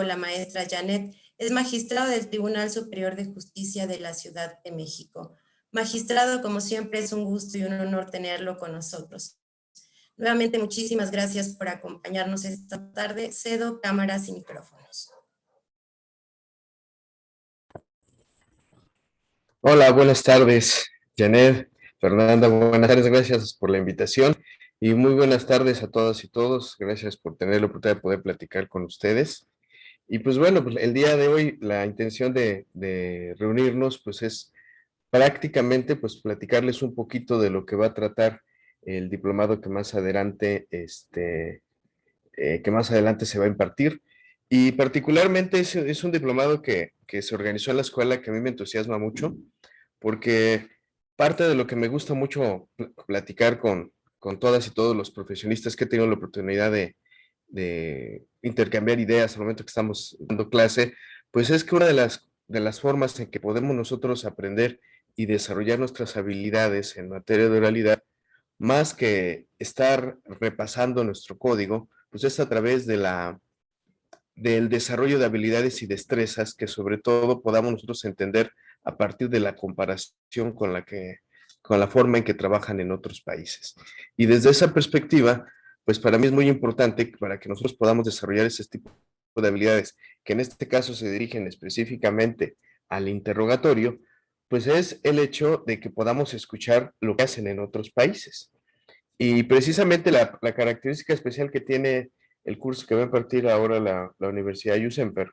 la maestra Janet, es magistrado del Tribunal Superior de Justicia de la Ciudad de México. Magistrado, como siempre, es un gusto y un honor tenerlo con nosotros. Nuevamente, muchísimas gracias por acompañarnos esta tarde. Cedo cámaras y micrófonos. Hola, buenas tardes, Janet, Fernanda, buenas tardes, gracias por la invitación y muy buenas tardes a todas y todos, gracias por tener la oportunidad de poder platicar con ustedes. Y pues bueno, pues el día de hoy la intención de reunirnos pues es prácticamente pues platicarles un poquito de lo que va a tratar el diplomado que más adelante se va a impartir. Y particularmente es un diplomado que se organizó en la escuela que a mí me entusiasma mucho, porque parte de lo que me gusta mucho platicar con todas y todos los profesionistas que he tenido la oportunidad de intercambiar ideas al momento que estamos dando clase, pues es que una de las formas en que podemos nosotros aprender y desarrollar nuestras habilidades en materia de oralidad, más que estar repasando nuestro código, pues es a través del desarrollo de habilidades y destrezas que sobre todo podamos nosotros entender a partir de la comparación con la forma en que trabajan en otros países. Y desde esa perspectiva, pues para mí es muy importante para que nosotros podamos desarrollar ese tipo de habilidades, que en este caso se dirigen específicamente al interrogatorio, pues es el hecho de que podamos escuchar lo que hacen en otros países. Y precisamente la característica especial que tiene el curso que va a impartir ahora la Universidad USEMPER,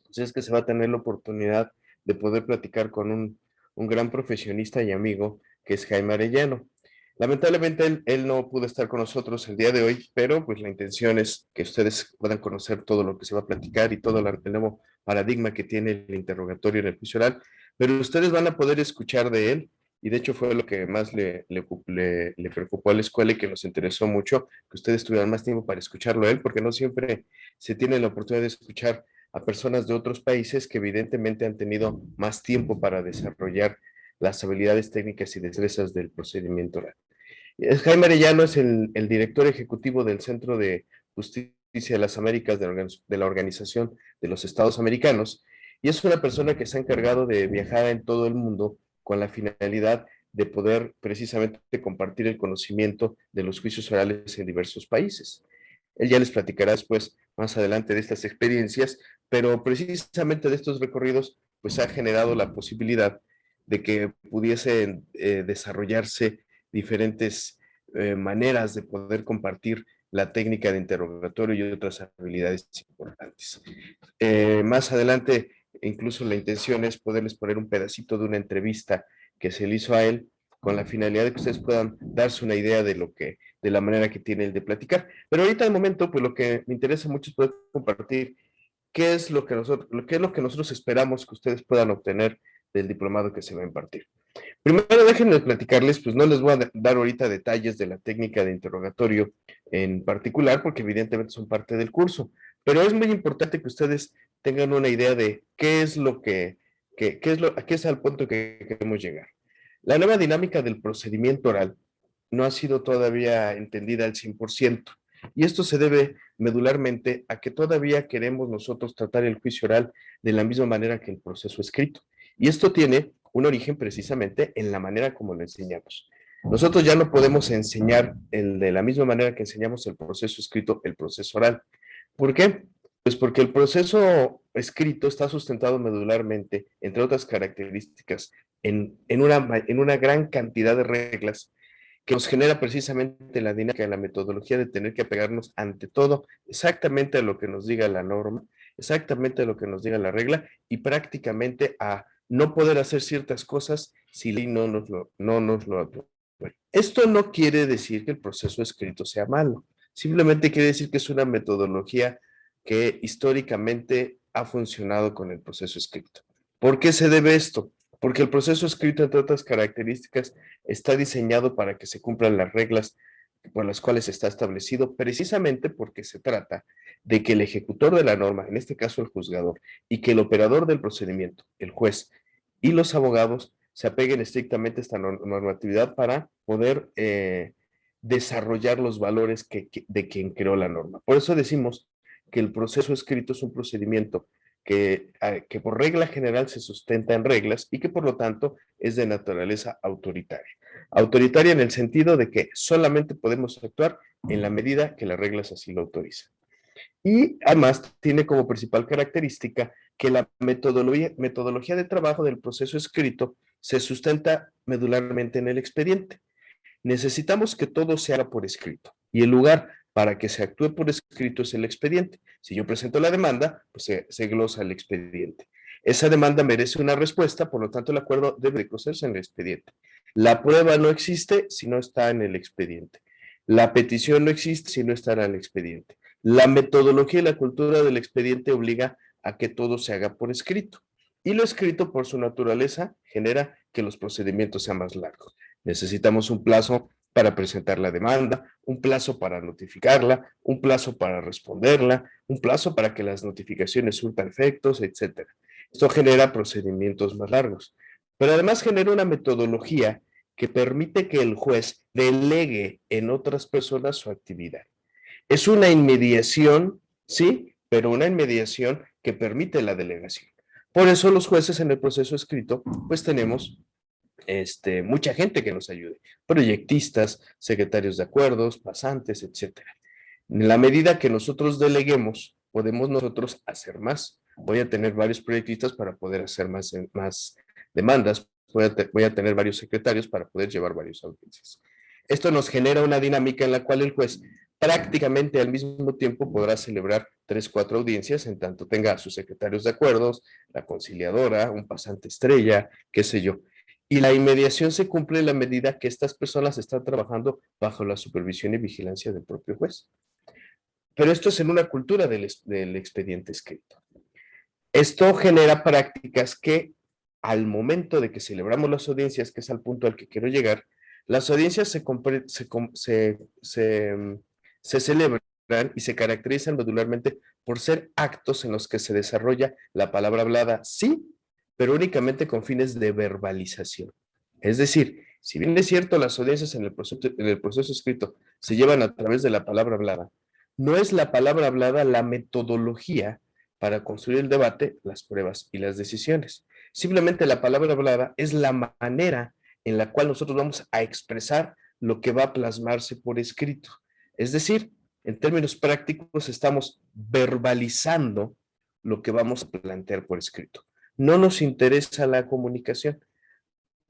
pues es que se va a tener la oportunidad de poder platicar con un gran profesionista y amigo que es Jaime Arellano. Lamentablemente él no pudo estar con nosotros el día de hoy, pero pues la intención es que ustedes puedan conocer todo lo que se va a platicar y todo el nuevo paradigma que tiene el interrogatorio en el juicio oral, pero ustedes van a poder escuchar de él y de hecho fue lo que más le preocupó a la escuela y que nos interesó mucho, que ustedes tuvieran más tiempo para escucharlo a él, porque no siempre se tiene la oportunidad de escuchar a personas de otros países que evidentemente han tenido más tiempo para desarrollar las habilidades técnicas y destrezas del procedimiento oral. Jaime Arellano es el director ejecutivo del Centro de Justicia de las Américas de la Organización de los Estados Americanos y es una persona que se ha encargado de viajar en todo el mundo con la finalidad de poder precisamente compartir el conocimiento de los juicios orales en diversos países. Él ya les platicará después, más adelante, de estas experiencias, pero precisamente de estos recorridos, pues ha generado la posibilidad de que pudiesen desarrollarse diferentes maneras de poder compartir la técnica de interrogatorio y otras habilidades importantes. Más adelante, incluso la intención es poderles poner un pedacito de una entrevista que se le hizo a él con la finalidad de que ustedes puedan darse una idea de la manera que tiene él de platicar. Pero ahorita de momento, pues lo que me interesa mucho es poder compartir qué es lo que nosotros esperamos que ustedes puedan obtener del diplomado que se va a impartir. Primero déjenme platicarles, pues no les voy a dar ahorita detalles de la técnica de interrogatorio en particular, porque evidentemente son parte del curso, pero es muy importante que ustedes tengan una idea de qué es lo a qué es al punto que queremos llegar. La nueva dinámica del procedimiento oral no ha sido todavía entendida al 100%, y esto se debe medularmente a que todavía queremos nosotros tratar el juicio oral de la misma manera que el proceso escrito. Y esto tiene un origen precisamente en la manera como lo enseñamos. Nosotros ya no podemos enseñar de la misma manera que enseñamos el proceso escrito, el proceso oral. ¿Por qué? Pues porque el proceso escrito está sustentado medularmente, entre otras características, en una gran cantidad de reglas que nos genera precisamente la dinámica, la metodología de tener que apegarnos ante todo exactamente a lo que nos diga la norma, exactamente a lo que nos diga la regla y prácticamente a no poder hacer ciertas cosas si la ley no nos lo aprueba. Esto no quiere decir que el proceso escrito sea malo, simplemente quiere decir que es una metodología que históricamente ha funcionado con el proceso escrito. ¿Por qué se debe esto? Porque el proceso escrito, entre otras características, está diseñado para que se cumplan las reglas por las cuales está establecido, precisamente porque se trata de que el ejecutor de la norma, en este caso el juzgador, y que el operador del procedimiento, el juez y los abogados, se apeguen estrictamente a esta normatividad para poder desarrollar los valores de quien creó la norma. Por eso decimos que el proceso escrito es un procedimiento que por regla general se sustenta en reglas y que por lo tanto es de naturaleza autoritaria. Autoritaria en el sentido de que solamente podemos actuar en la medida que las reglas así lo autorizan. Y además tiene como principal característica que la metodología de trabajo del proceso escrito se sustenta medularmente en el expediente. Necesitamos que todo se haga por escrito y el lugar para que se actúe por escrito es el expediente. Si yo presento la demanda, pues se glosa el expediente. Esa demanda merece una respuesta, por lo tanto el acuerdo debe de conocerse en el expediente. La prueba no existe si no está en el expediente. La petición no existe si no está en el expediente. La metodología y la cultura del expediente obliga a que todo se haga por escrito. Y lo escrito, por su naturaleza, genera que los procedimientos sean más largos. Necesitamos un plazo para presentar la demanda, un plazo para notificarla, un plazo para responderla, un plazo para que las notificaciones surtan efectos, etc. Esto genera procedimientos más largos, pero además genera una metodología que permite que el juez delegue en otras personas su actividad. Es una inmediación, sí, pero una inmediación que permite la delegación. Por eso los jueces en el proceso escrito, pues tenemos mucha gente que nos ayude, proyectistas, secretarios de acuerdos, pasantes, etcétera. En la medida que nosotros deleguemos, podemos nosotros hacer más. Voy a tener varios proyectistas para poder hacer más demandas, voy a tener varios secretarios para poder llevar varias audiencias. Esto nos genera una dinámica en la cual el juez prácticamente al mismo tiempo podrá celebrar 3, 4 audiencias en tanto tenga a sus secretarios de acuerdos, la conciliadora, un pasante estrella, qué sé yo. Y la inmediación se cumple en la medida que estas personas están trabajando bajo la supervisión y vigilancia del propio juez. Pero esto es en una cultura del expediente escrito. Esto genera prácticas que al momento de que celebramos las audiencias, que es al punto al que quiero llegar, las audiencias se celebran y se caracterizan modularmente por ser actos en los que se desarrolla la palabra hablada, sí, pero únicamente con fines de verbalización. Es decir, si bien es cierto, las audiencias en el proceso escrito se llevan a través de la palabra hablada, no es la palabra hablada la metodología para construir el debate, las pruebas y las decisiones. Simplemente la palabra hablada es la manera en la cual nosotros vamos a expresar lo que va a plasmarse por escrito. Es decir, en términos prácticos estamos verbalizando lo que vamos a plantear por escrito. No nos interesa la comunicación.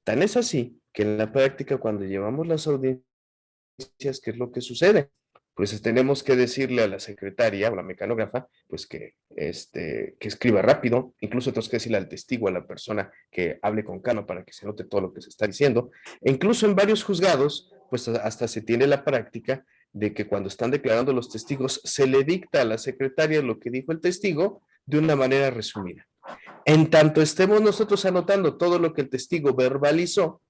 Tan es así que en la práctica, cuando llevamos las audiencias, ¿qué es lo que sucede? Pues tenemos que decirle a la secretaria o la mecanógrafa, pues que escriba rápido, incluso tenemos que decirle al testigo, a la persona que hable con calma para que se note todo lo que se está diciendo. E incluso en varios juzgados, pues hasta se tiene la práctica de que cuando están declarando los testigos, se le dicta a la secretaria lo que dijo el testigo de una manera resumida. En tanto estemos nosotros anotando todo lo que el testigo verbalizó,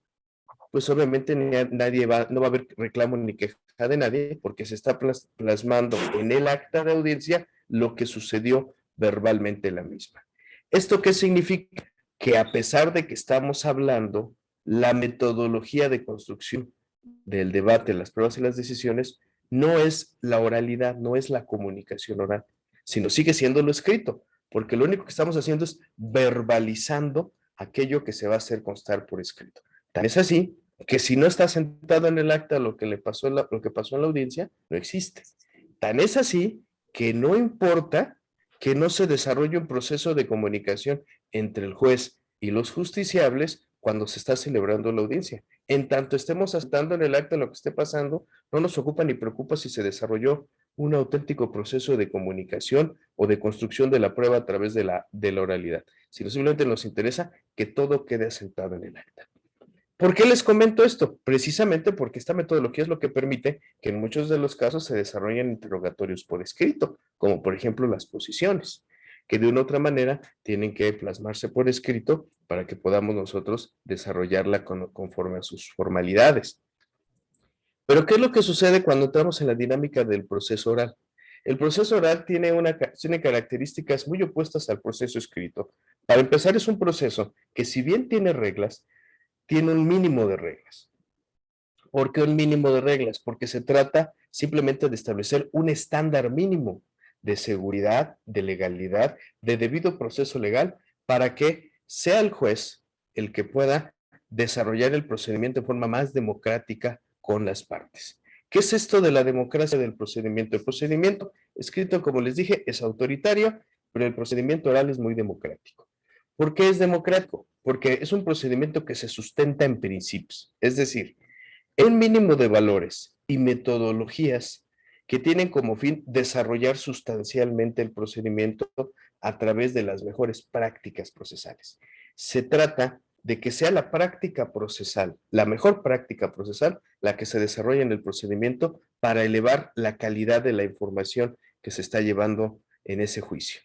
pues obviamente no va a haber reclamo ni queja de nadie porque se está plasmando en el acta de audiencia lo que sucedió verbalmente la misma. ¿Esto qué significa? Que a pesar de que estamos hablando, la metodología de construcción del debate, las pruebas y las decisiones, no es la oralidad, no es la comunicación oral, sino sigue siendo lo escrito, porque lo único que estamos haciendo es verbalizando aquello que se va a hacer constar por escrito. Tan es así que si no está sentado en el acta lo que pasó en la audiencia, no existe. Tan es así que no importa que no se desarrolle un proceso de comunicación entre el juez y los justiciables cuando se está celebrando la audiencia. En tanto estemos aceptando en el acta lo que esté pasando, no nos ocupa ni preocupa si se desarrolló un auténtico proceso de comunicación o de construcción de la prueba a través de la oralidad, sino simplemente nos interesa que todo quede asentado en el acta. ¿Por qué les comento esto? Precisamente porque esta metodología es lo que permite que en muchos de los casos se desarrollen interrogatorios por escrito, como por ejemplo las posiciones, que de una u otra manera tienen que plasmarse por escrito para que podamos nosotros desarrollarla conforme a sus formalidades. Pero ¿qué es lo que sucede cuando entramos en la dinámica del proceso oral? El proceso oral tiene características muy opuestas al proceso escrito. Para empezar, es un proceso que si bien tiene reglas, tiene un mínimo de reglas. ¿Por qué un mínimo de reglas? Porque se trata simplemente de establecer un estándar mínimo de seguridad, de legalidad, de debido proceso legal, para que sea el juez el que pueda desarrollar el procedimiento de forma más democrática con las partes. ¿Qué es esto de la democracia del procedimiento? El procedimiento escrito, como les dije, es autoritario, pero el procedimiento oral es muy democrático. ¿Por qué es democrático? Porque es un procedimiento que se sustenta en principios, es decir, un mínimo de valores y metodologías que tienen como fin desarrollar sustancialmente el procedimiento a través de las mejores prácticas procesales. Se trata de que sea la práctica procesal, la mejor práctica procesal, la que se desarrolla en el procedimiento para elevar la calidad de la información que se está llevando en ese juicio.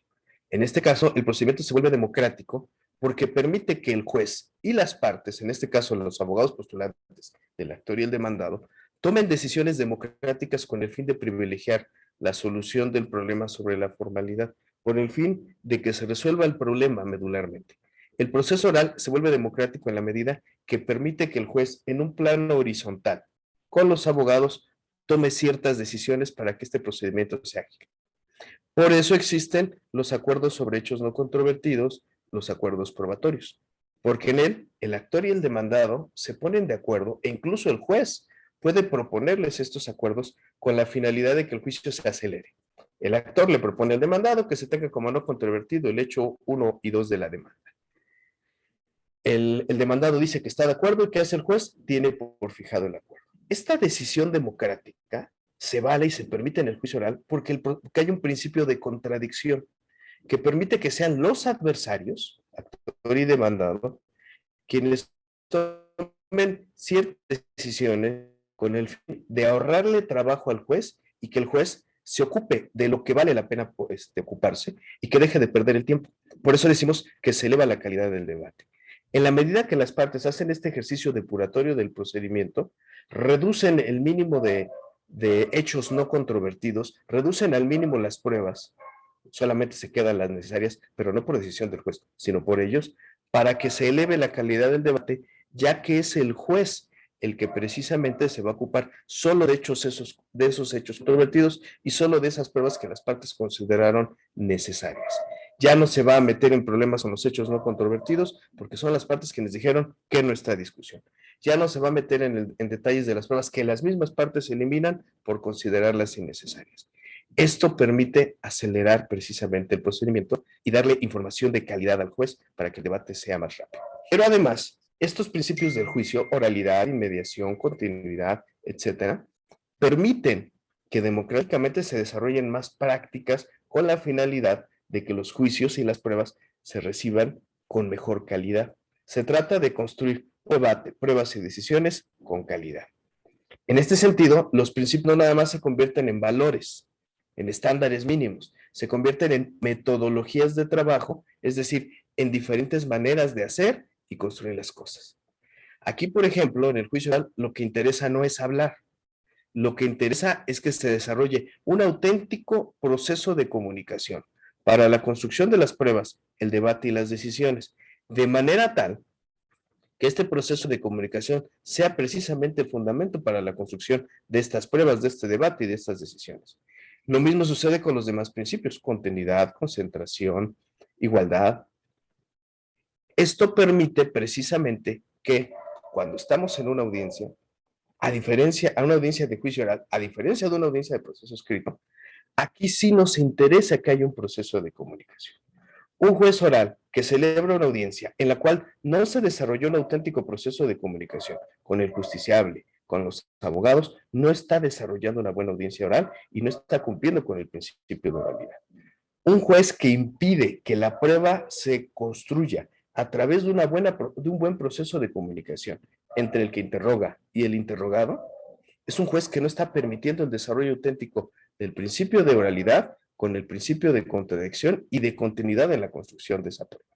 En este caso, el procedimiento se vuelve democrático porque permite que el juez y las partes, en este caso los abogados postulantes del actor y el demandado, tomen decisiones democráticas con el fin de privilegiar la solución del problema sobre la formalidad, por el fin de que se resuelva el problema medularmente. El proceso oral se vuelve democrático en la medida que permite que el juez, en un plano horizontal, con los abogados, tome ciertas decisiones para que este procedimiento sea ágil. Por eso existen los acuerdos sobre hechos no controvertidos, los acuerdos probatorios, porque en él el actor y el demandado se ponen de acuerdo e incluso el juez puede proponerles estos acuerdos con la finalidad de que el juicio se acelere. El actor le propone al demandado que se tenga como no controvertido el hecho 1 y 2 de la demanda. El demandado dice que está de acuerdo y ¿qué hace el juez? Tiene por fijado el acuerdo. Esta decisión democrática se vale y se permite en el juicio oral porque hay un principio de contradicción que permite que sean los adversarios, actor y demandado, quienes tomen ciertas decisiones con el fin de ahorrarle trabajo al juez y que el juez se ocupe de lo que vale la pena ocuparse y que deje de perder el tiempo. Por eso decimos que se eleva la calidad del debate. En la medida que las partes hacen este ejercicio depuratorio del procedimiento, reducen el mínimo de hechos no controvertidos, reducen al mínimo las pruebas, solamente se quedan las necesarias, pero no por decisión del juez, sino por ellos, para que se eleve la calidad del debate, ya que es el juez el que precisamente se va a ocupar solo de esos hechos controvertidos y solo de esas pruebas que las partes consideraron necesarias. Ya no se va a meter en problemas con los hechos no controvertidos, porque son las partes quienes dijeron que no está discusión. Ya no se va a meter en detalles de las pruebas que las mismas partes eliminan por considerarlas innecesarias. Esto permite acelerar precisamente el procedimiento y darle información de calidad al juez para que el debate sea más rápido. Pero además, estos principios del juicio, oralidad, inmediación, continuidad, etcétera, permiten que democráticamente se desarrollen más prácticas con la finalidad de que los juicios y las pruebas se reciban con mejor calidad. Se trata de construir debate, pruebas y decisiones con calidad. En este sentido, los principios no nada más se convierten en valores, en estándares mínimos, se convierten en metodologías de trabajo, es decir, en diferentes maneras de hacer y construir las cosas. Aquí, por ejemplo, en el juicio oral, lo que interesa no es hablar, lo que interesa es que se desarrolle un auténtico proceso de comunicación para la construcción de las pruebas, el debate y las decisiones, de manera tal que este proceso de comunicación sea precisamente el fundamento para la construcción de estas pruebas, de este debate y de estas decisiones. Lo mismo sucede con los demás principios, continuidad, concentración, igualdad. Esto permite precisamente que cuando estamos en una audiencia, a una audiencia de juicio oral, a diferencia de una audiencia de proceso escrito, aquí sí nos interesa que haya un proceso de comunicación. Un juez oral que celebra una audiencia en la cual no se desarrolló un auténtico proceso de comunicación con el justiciable, con los abogados, no está desarrollando una buena audiencia oral y no está cumpliendo con el principio de oralidad. Un juez que impide que la prueba se construya a través de un buen proceso de comunicación entre el que interroga y el interrogado, es un juez que no está permitiendo el desarrollo auténtico del principio de oralidad con el principio de contradicción y de continuidad en la construcción de esa prueba.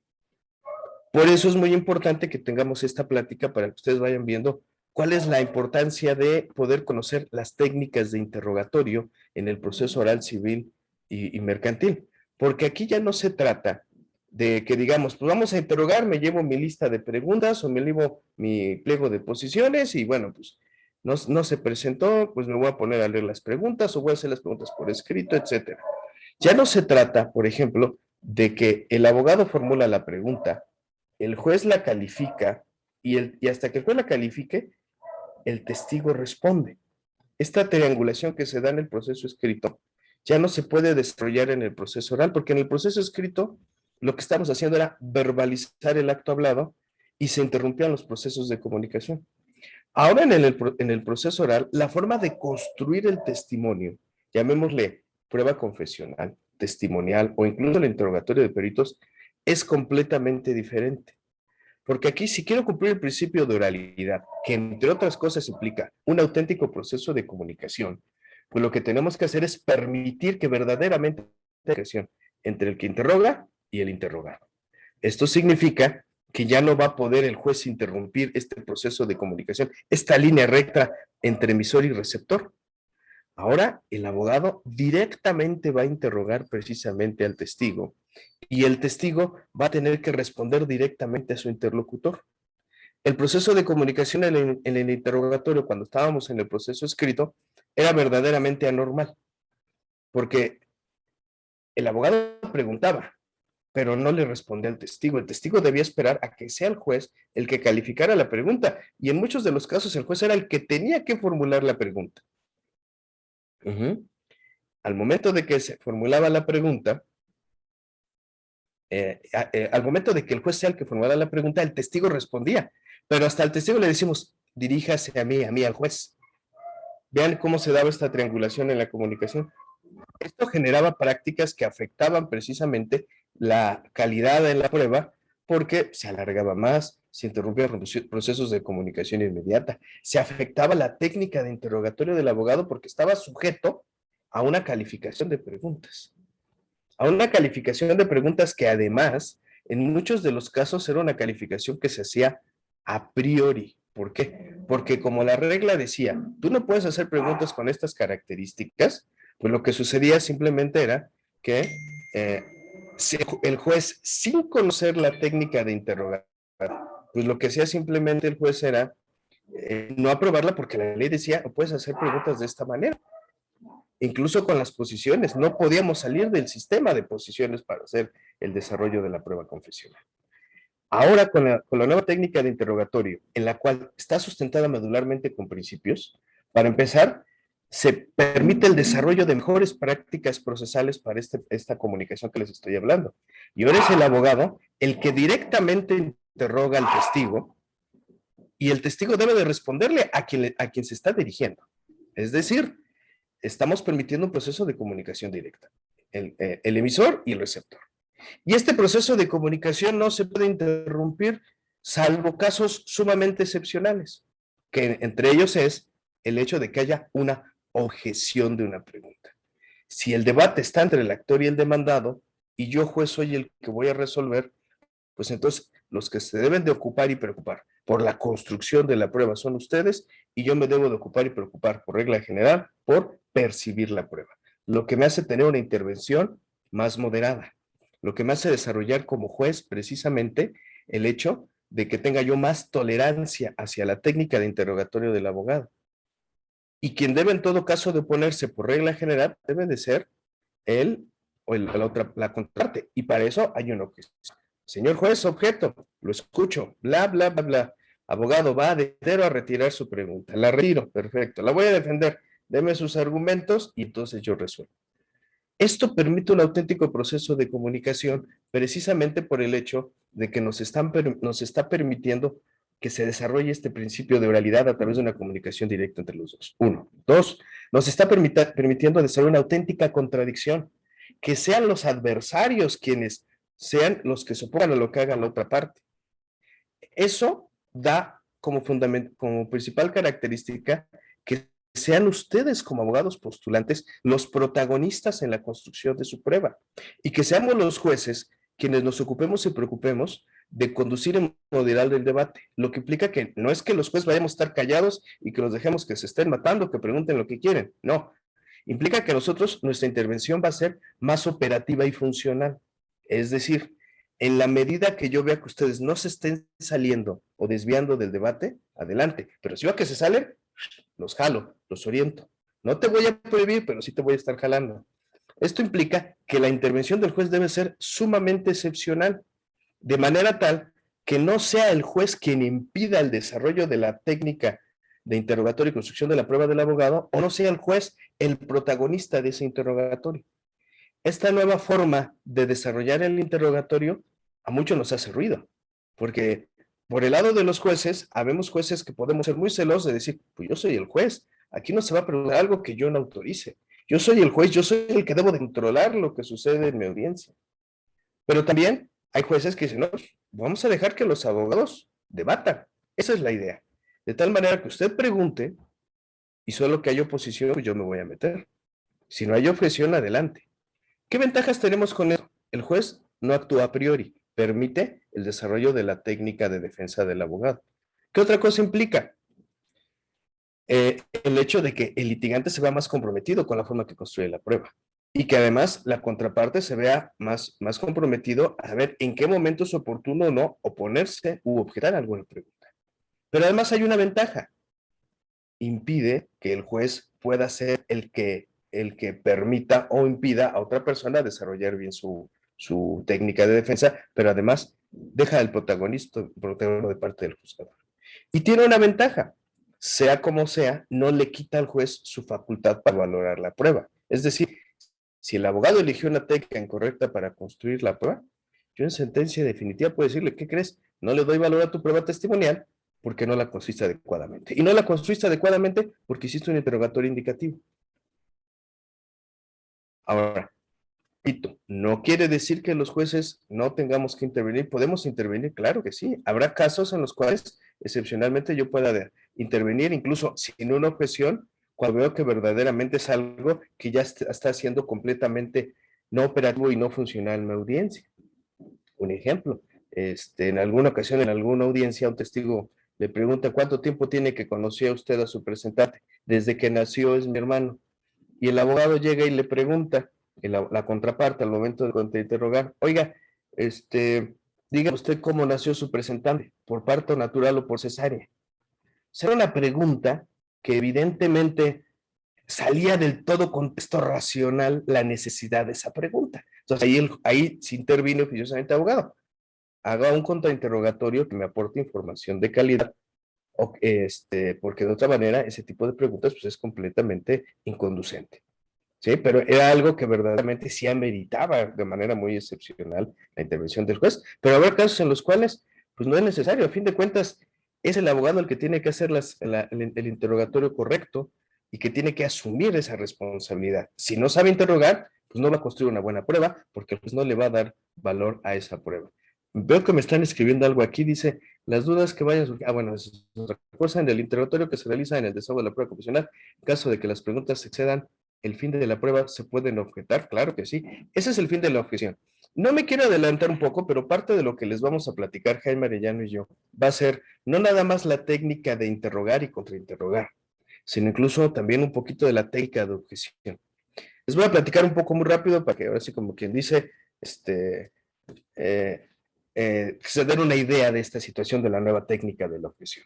Por eso es muy importante que tengamos esta plática para que ustedes vayan viendo cuál es la importancia de poder conocer las técnicas de interrogatorio en el proceso oral civil y mercantil. Porque aquí ya no se trata de que digamos, pues vamos a interrogar, me llevo mi lista de preguntas o me llevo mi pliego de posiciones y bueno, pues no se presentó, pues me voy a poner a leer las preguntas o voy a hacer las preguntas por escrito, etcétera. Ya no se trata, por ejemplo, de que el abogado formula la pregunta, el juez la califica y hasta que el juez la califique, el testigo responde. Esta triangulación que se da en el proceso escrito ya no se puede desarrollar en el proceso oral, porque en el proceso escrito lo que estamos haciendo era verbalizar el acto hablado y se interrumpían los procesos de comunicación. Ahora en el proceso oral, la forma de construir el testimonio, llamémosle prueba confesional, testimonial o incluso el interrogatorio de peritos, es completamente diferente. Porque aquí, si quiero cumplir el principio de oralidad, que entre otras cosas implica un auténtico proceso de comunicación, pues lo que tenemos que hacer es permitir que verdaderamente haya comunicación entre el que interroga y el interrogado. Esto significa que ya no va a poder el juez interrumpir este proceso de comunicación, esta línea recta entre emisor y receptor. Ahora el abogado directamente va a interrogar precisamente al testigo y el testigo va a tener que responder directamente a su interlocutor. El proceso de comunicación en el interrogatorio, cuando estábamos en el proceso escrito, era verdaderamente anormal, porque el abogado preguntaba, pero no le respondía al testigo. El testigo debía esperar a que sea el juez el que calificara la pregunta, y en muchos de los casos el juez era el que tenía que formular la pregunta. Al momento de que se formulaba la pregunta, al momento de que el juez sea el que formulara la pregunta, el testigo respondía, pero hasta al testigo le decimos, diríjase a mí al juez. Vean cómo se daba esta triangulación en la comunicación. Esto generaba prácticas que afectaban precisamente la calidad de la prueba porque se alargaba más, se interrumpían procesos de comunicación inmediata, se afectaba la técnica de interrogatorio del abogado porque estaba sujeto a una calificación de preguntas. A una calificación de preguntas que además, en muchos de los casos, era una calificación que se hacía a priori. ¿Por qué? Porque como la regla decía, tú no puedes hacer preguntas con estas características, pues lo que sucedía simplemente era que el juez, sin conocer la técnica de interrogar, pues lo que hacía simplemente el juez era no aprobarla porque la ley decía, no puedes hacer preguntas de esta manera. Incluso con las posiciones, no podíamos salir del sistema de posiciones para hacer el desarrollo de la prueba confesional. Ahora, con la nueva técnica de interrogatorio, en la cual está sustentada medularmente con principios, para empezar, se permite el desarrollo de mejores prácticas procesales para esta comunicación que les estoy hablando. Y ahora es el abogado el que directamente interroga al testigo y el testigo debe de responderle a quien se está dirigiendo. Es decir, estamos permitiendo un proceso de comunicación directa, el emisor y el receptor. Y este proceso de comunicación no se puede interrumpir salvo casos sumamente excepcionales, que entre ellos es el hecho de que haya una objeción de una pregunta. Si el debate está entre el actor y el demandado, y yo juez soy el que voy a resolver, pues entonces los que se deben de ocupar y preocupar por la construcción de la prueba son ustedes, y yo me debo de ocupar y preocupar por regla general por percibir la prueba. Lo que me hace tener una intervención más moderada, lo que me hace desarrollar como juez precisamente el hecho de que tenga yo más tolerancia hacia la técnica de interrogatorio del abogado. Y quien debe en todo caso de oponerse por regla general debe de ser él o la contraparte. Y para eso hay una objeción. Señor juez, objeto, lo escucho, bla, bla, bla, bla. Abogado, va de entero a retirar su pregunta. La retiro, perfecto. La voy a defender. Deme sus argumentos y entonces yo resuelvo. Esto permite un auténtico proceso de comunicación precisamente por el hecho de que nos está permitiendo que se desarrolle este principio de oralidad a través de una comunicación directa entre los dos. Uno. Dos, nos está permitiendo desarrollar una auténtica contradicción, que sean los adversarios quienes sean los que se opongan a lo que haga la otra parte. Eso da como principal característica que sean ustedes como abogados postulantes los protagonistas en la construcción de su prueba y que seamos los jueces quienes nos ocupemos y preocupemos de conducir y moderar el debate, lo que implica que no es que los jueces vayamos a estar callados y que los dejemos que se estén matando, que pregunten lo que quieren, no, implica que nosotros, nuestra intervención va a ser más operativa y funcional, es decir, en la medida que yo vea que ustedes no se estén saliendo o desviando del debate, adelante, pero si veo que se salen, los jalo, los oriento. No te voy a prohibir, pero sí te voy a estar jalando. Esto implica que la intervención del juez debe ser sumamente excepcional, de manera tal que no sea el juez quien impida el desarrollo de la técnica de interrogatorio y construcción de la prueba del abogado, o no sea el juez el protagonista de ese interrogatorio. Esta nueva forma de desarrollar el interrogatorio a muchos nos hace ruido, porque por el lado de los jueces, habemos jueces que podemos ser muy celosos de decir, pues yo soy el juez, aquí no se va a preguntar algo que yo no autorice. Yo soy el juez, yo soy el que debo de controlar lo que sucede en mi audiencia. Pero también hay jueces que dicen, no, vamos a dejar que los abogados debatan. Esa es la idea. De tal manera que usted pregunte y solo que haya oposición, pues yo me voy a meter. Si no hay objeción, adelante. ¿Qué ventajas tenemos con eso? El juez no actúa a priori, permite el desarrollo de la técnica de defensa del abogado. ¿Qué otra cosa implica? El hecho de que el litigante se vea más comprometido con la forma que construye la prueba y que además la contraparte se vea más comprometido a saber en qué momento es oportuno o no oponerse u objetar alguna pregunta. Pero además hay una ventaja. Impide que el juez pueda ser el que permita o impida a otra persona desarrollar bien su técnica de defensa, pero además deja el protagonismo de parte del juzgador. Y tiene una ventaja, sea como sea, no le quita al juez su facultad para valorar la prueba. Es decir, si el abogado eligió una técnica incorrecta para construir la prueba, yo en sentencia definitiva puedo decirle, ¿qué crees? No le doy valor a tu prueba testimonial porque no la construiste adecuadamente. Y no la construiste adecuadamente porque hiciste un interrogatorio indicativo. Ahora, no quiere decir que los jueces no tengamos que intervenir. ¿Podemos intervenir? Claro que sí. Habrá casos en los cuales excepcionalmente yo pueda intervenir, incluso sin una objeción, cuando veo que verdaderamente es algo que ya está siendo completamente no operativo y no funcional en la audiencia. Un ejemplo, en alguna ocasión, en alguna audiencia, un testigo le pregunta ¿cuánto tiempo tiene que conocer usted a su presentante? Desde que nació es mi hermano. Y el abogado llega y le pregunta, la contraparte al momento de interrogar, oiga, diga usted cómo nació su presentante, por parto natural o por cesárea. Será una pregunta que evidentemente salía del todo contexto racional la necesidad de esa pregunta. Entonces ahí se intervino oficiosamente el abogado. Haga un contrainterrogatorio que me aporte información de calidad, porque de otra manera ese tipo de preguntas pues, es completamente inconducente. ¿Sí? Pero era algo que verdaderamente sí ameritaba de manera muy excepcional la intervención del juez, pero habrá casos en los cuales pues no es necesario, a fin de cuentas es el abogado el que tiene que hacer el interrogatorio correcto y que tiene que asumir esa responsabilidad. Si no sabe interrogar, pues no va a construir una buena prueba porque pues no le va a dar valor a esa prueba. Veo que me están escribiendo algo aquí, dice, las dudas que vayan a surgir, bueno, es otra cosa, en el interrogatorio que se realiza en el desahogo de la prueba confesional, en caso de que las preguntas excedan el fin de la prueba, ¿se pueden objetar? Claro que sí. Ese es el fin de la objeción. No me quiero adelantar un poco, pero parte de lo que les vamos a platicar, Jaime Arellano y yo, va a ser no nada más la técnica de interrogar y contrainterrogar, sino incluso también un poquito de la técnica de objeción. Les voy a platicar un poco muy rápido para que ahora sí, como quien dice, se den una idea de esta situación de la nueva técnica de la objeción.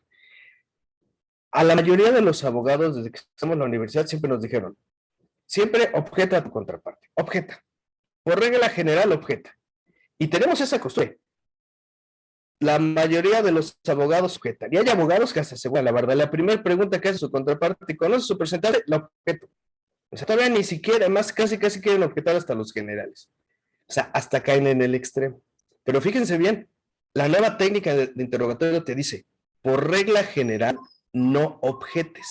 A la mayoría de los abogados, desde que estamos en la universidad, siempre nos dijeron, siempre objeta a tu contraparte, objeta. Por regla general, objeta. Y tenemos esa costumbre. La mayoría de los abogados objetan. Y hay abogados que hasta se vuelven, la verdad. La primera pregunta que hace su contraparte, ¿conoce su presentante? La objeto. O sea, todavía ni siquiera, más casi quieren objetar hasta los generales. O sea, hasta caen en el extremo. Pero fíjense bien, la nueva técnica de interrogatorio te dice, por regla general, no objetes.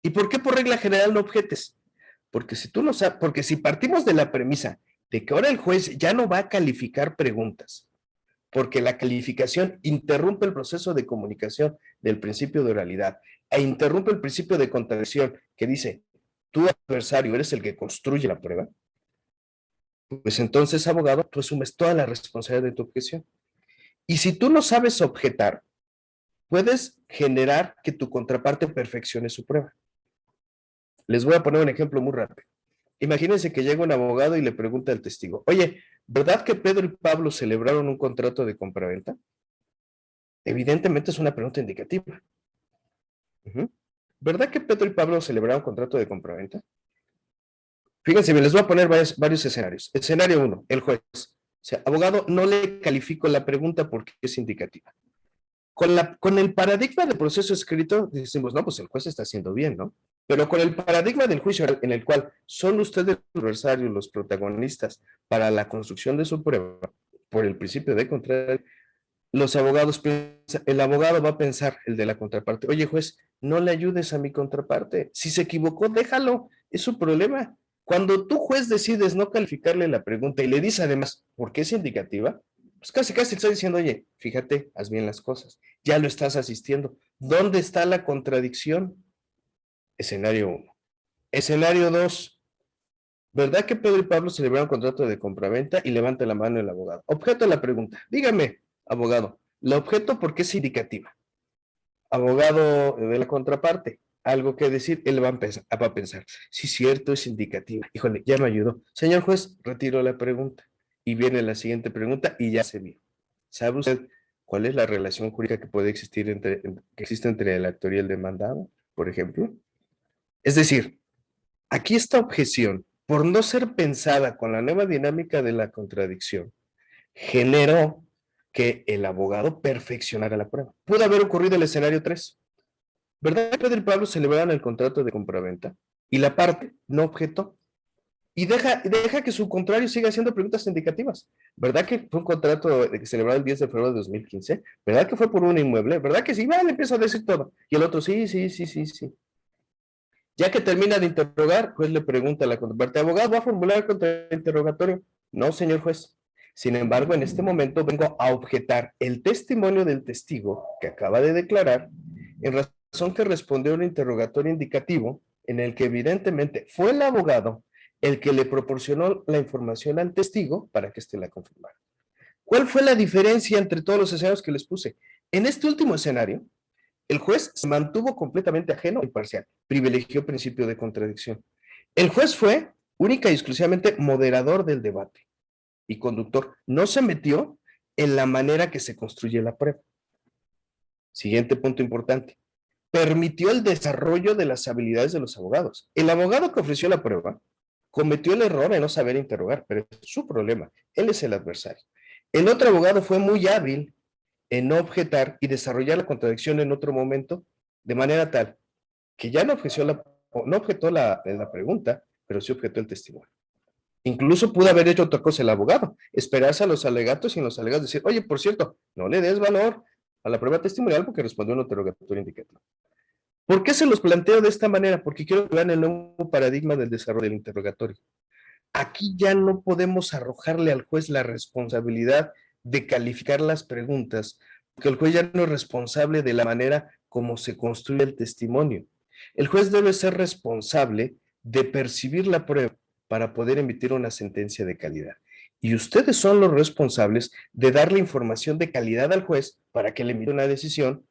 ¿Y por qué por regla general no objetes? Porque si tú no sabes, porque si partimos de la premisa de que ahora el juez ya no va a calificar preguntas, porque la calificación interrumpe el proceso de comunicación del principio de oralidad e interrumpe el principio de contradicción que dice, tu adversario eres el que construye la prueba, pues entonces, abogado, tú asumes toda la responsabilidad de tu objeción. Y si tú no sabes objetar, puedes generar que tu contraparte perfeccione su prueba. Les voy a poner un ejemplo muy rápido. Imagínense que llega un abogado y le pregunta al testigo, oye, ¿verdad que Pedro y Pablo celebraron un contrato de compraventa? Evidentemente es una pregunta indicativa. ¿Verdad que Pedro y Pablo celebraron un contrato de compraventa? Fíjense bien, les voy a poner varios escenarios. Escenario 1, el juez. O sea, abogado, no le califico la pregunta porque es indicativa. Con el paradigma del proceso escrito, decimos, no, pues el juez está haciendo bien, ¿no? Pero con el paradigma del juicio oral, en el cual son ustedes los adversarios, los protagonistas para la construcción de su prueba, por el principio de contrario, los abogados piensan, el abogado va a pensar, el de la contraparte, oye juez, no le ayudes a mi contraparte, si se equivocó, déjalo, es su problema. Cuando tú juez decides no calificarle la pregunta y le dices además, ¿por qué es indicativa? Pues casi casi estoy diciendo, oye, fíjate, haz bien las cosas, ya lo estás asistiendo. ¿Dónde está la contradicción? Escenario 1. Escenario 2. ¿Verdad que Pedro y Pablo celebraron contrato de compraventa? Y levanta la mano el abogado. Objeto a la pregunta. Dígame, abogado, ¿la objeto por qué es indicativa? Abogado de la contraparte, algo que decir, él va a pensar, sí, cierto, es indicativa. Híjole, ya me ayudó. Señor juez, retiro la pregunta. Y viene la siguiente pregunta y ya se vio. ¿Sabe usted cuál es la relación jurídica que puede existir que existe entre el actor y el demandado, por ejemplo? Es decir, aquí esta objeción, por no ser pensada con la nueva dinámica de la contradicción, generó que el abogado perfeccionara la prueba. Pudo haber ocurrido el escenario 3. ¿Verdad que Pedro y Pablo celebraron el contrato de compraventa? Y la parte no objetó. Y deja que su contrario siga haciendo preguntas indicativas. ¿Verdad que fue un contrato celebrado el 10 de febrero de 2015? ¿Verdad que fue por un inmueble? ¿Verdad que sí? Vale, empieza a decir todo. Y el otro, sí, sí, sí, sí, sí. Ya que termina de interrogar, juez le pregunta a la contraparte, abogado, ¿va a formular el contrainterrogatorio? No, señor juez. Sin embargo, en este momento vengo a objetar el testimonio del testigo que acaba de declarar en razón que respondió a un interrogatorio indicativo en el que evidentemente fue el abogado el que le proporcionó la información al testigo para que éste la confirmara. ¿Cuál fue la diferencia entre todos los escenarios que les puse? En este último escenario, el juez se mantuvo completamente ajeno e imparcial, privilegió el principio de contradicción. El juez fue única y exclusivamente moderador del debate y conductor. No se metió en la manera que se construye la prueba. Siguiente punto importante. Permitió el desarrollo de las habilidades de los abogados. El abogado que ofreció la prueba cometió el error de no saber interrogar, pero es su problema. Él es el adversario. El otro abogado fue muy hábil en no objetar y desarrollar la contradicción en otro momento, de manera tal que ya no, no objetó la pregunta, pero sí objetó el testimonio. Incluso pudo haber hecho otra cosa el abogado, esperarse a los alegatos y en los alegatos decir, oye, por cierto, no le des valor a la prueba testimonial porque respondió un interrogatorio indicativo. ¿Por qué se los planteo de esta manera? Porque quiero que vean el nuevo paradigma del desarrollo del interrogatorio. Aquí ya no podemos arrojarle al juez la responsabilidad de calificar las preguntas, porque el juez ya no es responsable de la manera como se construye el testimonio. El juez debe ser responsable de percibir la prueba para poder emitir una sentencia de calidad. Y ustedes son los responsables de darle información de calidad al juez para que le emita una decisión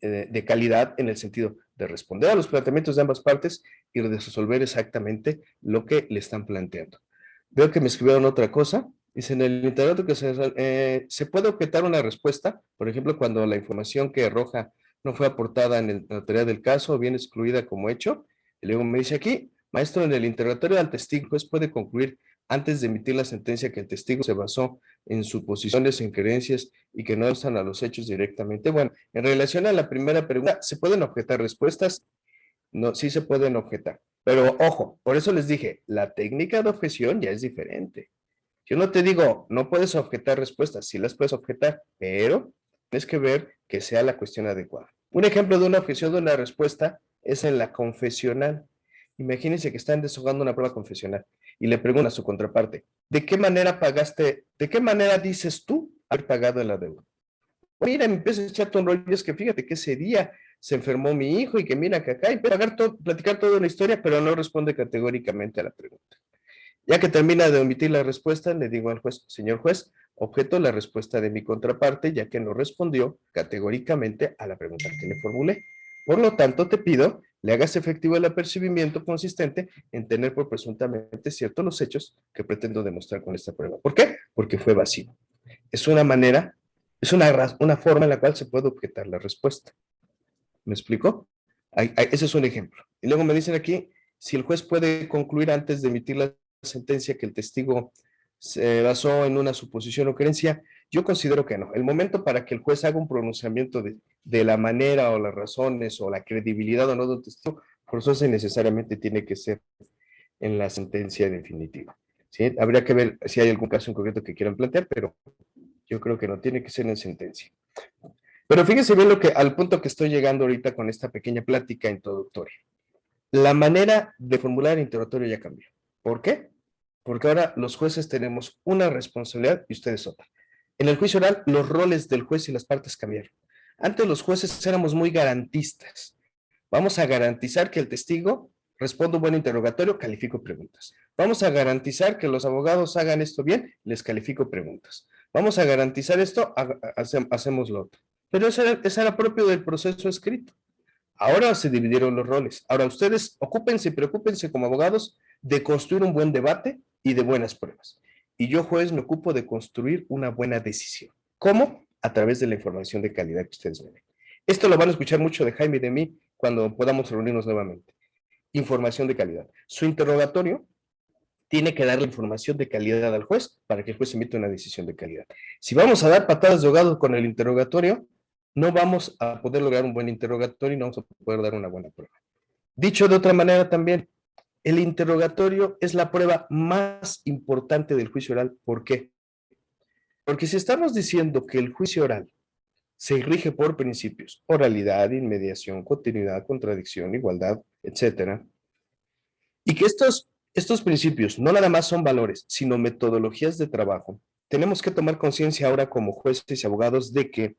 de calidad en el sentido de responder a los planteamientos de ambas partes y de resolver exactamente lo que le están planteando. Veo que me escribieron otra cosa. Dice, en el internet que se puede objetar una respuesta, por ejemplo, cuando la información que arroja no fue aportada en la tarea del caso o bien excluida como hecho. Y luego me dice aquí, maestro, en el interrogatorio del testigo, juez puede concluir antes de emitir la sentencia que el testigo se basó en suposiciones, en creencias y que no están a los hechos directamente. Bueno, en relación a la primera pregunta, ¿se pueden objetar respuestas? No, sí se pueden objetar. Pero ojo, por eso les dije, la técnica de objeción ya es diferente. Yo no te digo, no puedes objetar respuestas, sí las puedes objetar, pero tienes que ver que sea la cuestión adecuada. Un ejemplo de una objeción de una respuesta es en la confesional. Imagínense que están deshogando una prueba confesional y le preguntan a su contraparte, ¿de qué manera pagaste, de qué manera dices tú haber pagado la deuda? Mira, me empieza a echar todo un rollo, es que fíjate que ese día se enfermó mi hijo y que mira que acá, y empieza a platicar toda la historia, pero no responde categóricamente a la pregunta. Ya que termina de omitir la respuesta, le digo al juez, señor juez, objeto la respuesta de mi contraparte, ya que no respondió categóricamente a la pregunta que le formulé. Por lo tanto, te pido, le hagas efectivo el apercibimiento consistente en tener por presuntamente ciertos los hechos que pretendo demostrar con esta prueba. ¿Por qué? Porque fue vacío. Es una manera, es una forma en la cual se puede objetar la respuesta. ¿Me explico? Ese es un ejemplo. Y luego me dicen aquí, si el juez puede concluir antes de emitir la sentencia que el testigo se basó en una suposición o creencia, yo considero que no. El momento para que el juez haga un pronunciamiento de la manera o las razones o la credibilidad o no de un testigo, forzosa y necesariamente tiene que ser en la sentencia definitiva. ¿Sí? Habría que ver si hay algún caso en concreto que quieran plantear, pero yo creo que no tiene que ser en sentencia. Pero fíjense bien al punto que estoy llegando ahorita con esta pequeña plática introductoria. La manera de formular el interrogatorio ya cambió. ¿Por qué? Porque ahora los jueces tenemos una responsabilidad y ustedes otra. En el juicio oral, los roles del juez y las partes cambiaron. Antes los jueces éramos muy garantistas. Vamos a garantizar que el testigo responda un buen interrogatorio, califico preguntas. Vamos a garantizar que los abogados hagan esto bien, les califico preguntas. Vamos a garantizar esto, hacemos lo otro. Pero eso era propio del proceso escrito. Ahora se dividieron los roles. Ahora ustedes ocúpense y preocúpense como abogados de construir un buen debate y de buenas pruebas. Y yo, juez, me ocupo de construir una buena decisión. ¿Cómo? A través de la información de calidad que ustedes me den. Esto lo van a escuchar mucho de Jaime y de mí cuando podamos reunirnos nuevamente. Información de calidad. Su interrogatorio tiene que darle información de calidad al juez para que el juez emita una decisión de calidad. Si vamos a dar patadas de ahogado con el interrogatorio, no vamos a poder lograr un buen interrogatorio y no vamos a poder dar una buena prueba. Dicho de otra manera también, el interrogatorio es la prueba más importante del juicio oral. ¿Por qué? Porque si estamos diciendo que el juicio oral se rige por principios, oralidad, inmediación, continuidad, contradicción, igualdad, etcétera, y que estos principios no nada más son valores, sino metodologías de trabajo, tenemos que tomar conciencia ahora como jueces y abogados de que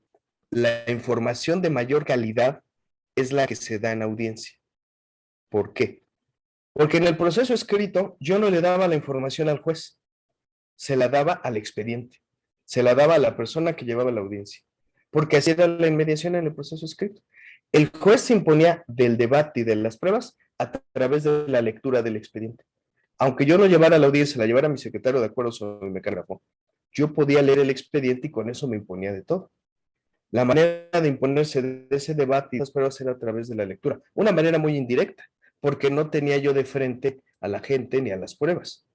la información de mayor calidad es la que se da en audiencia. ¿Por qué? Porque en el proceso escrito yo no le daba la información al juez, se la daba al expediente, se la daba a la persona que llevaba la audiencia, porque así era la inmediación en el proceso escrito. El juez se imponía del debate y de las pruebas a través de la lectura del expediente. Aunque yo no llevara a la audiencia, la llevara a mi secretario de acuerdo sobre el mecágrafo, yo podía leer el expediente y con eso me imponía de todo. La manera de imponerse de ese debate y las pruebas era a través de la lectura. Una manera muy indirecta, porque no tenía yo de frente a la gente ni a las pruebas.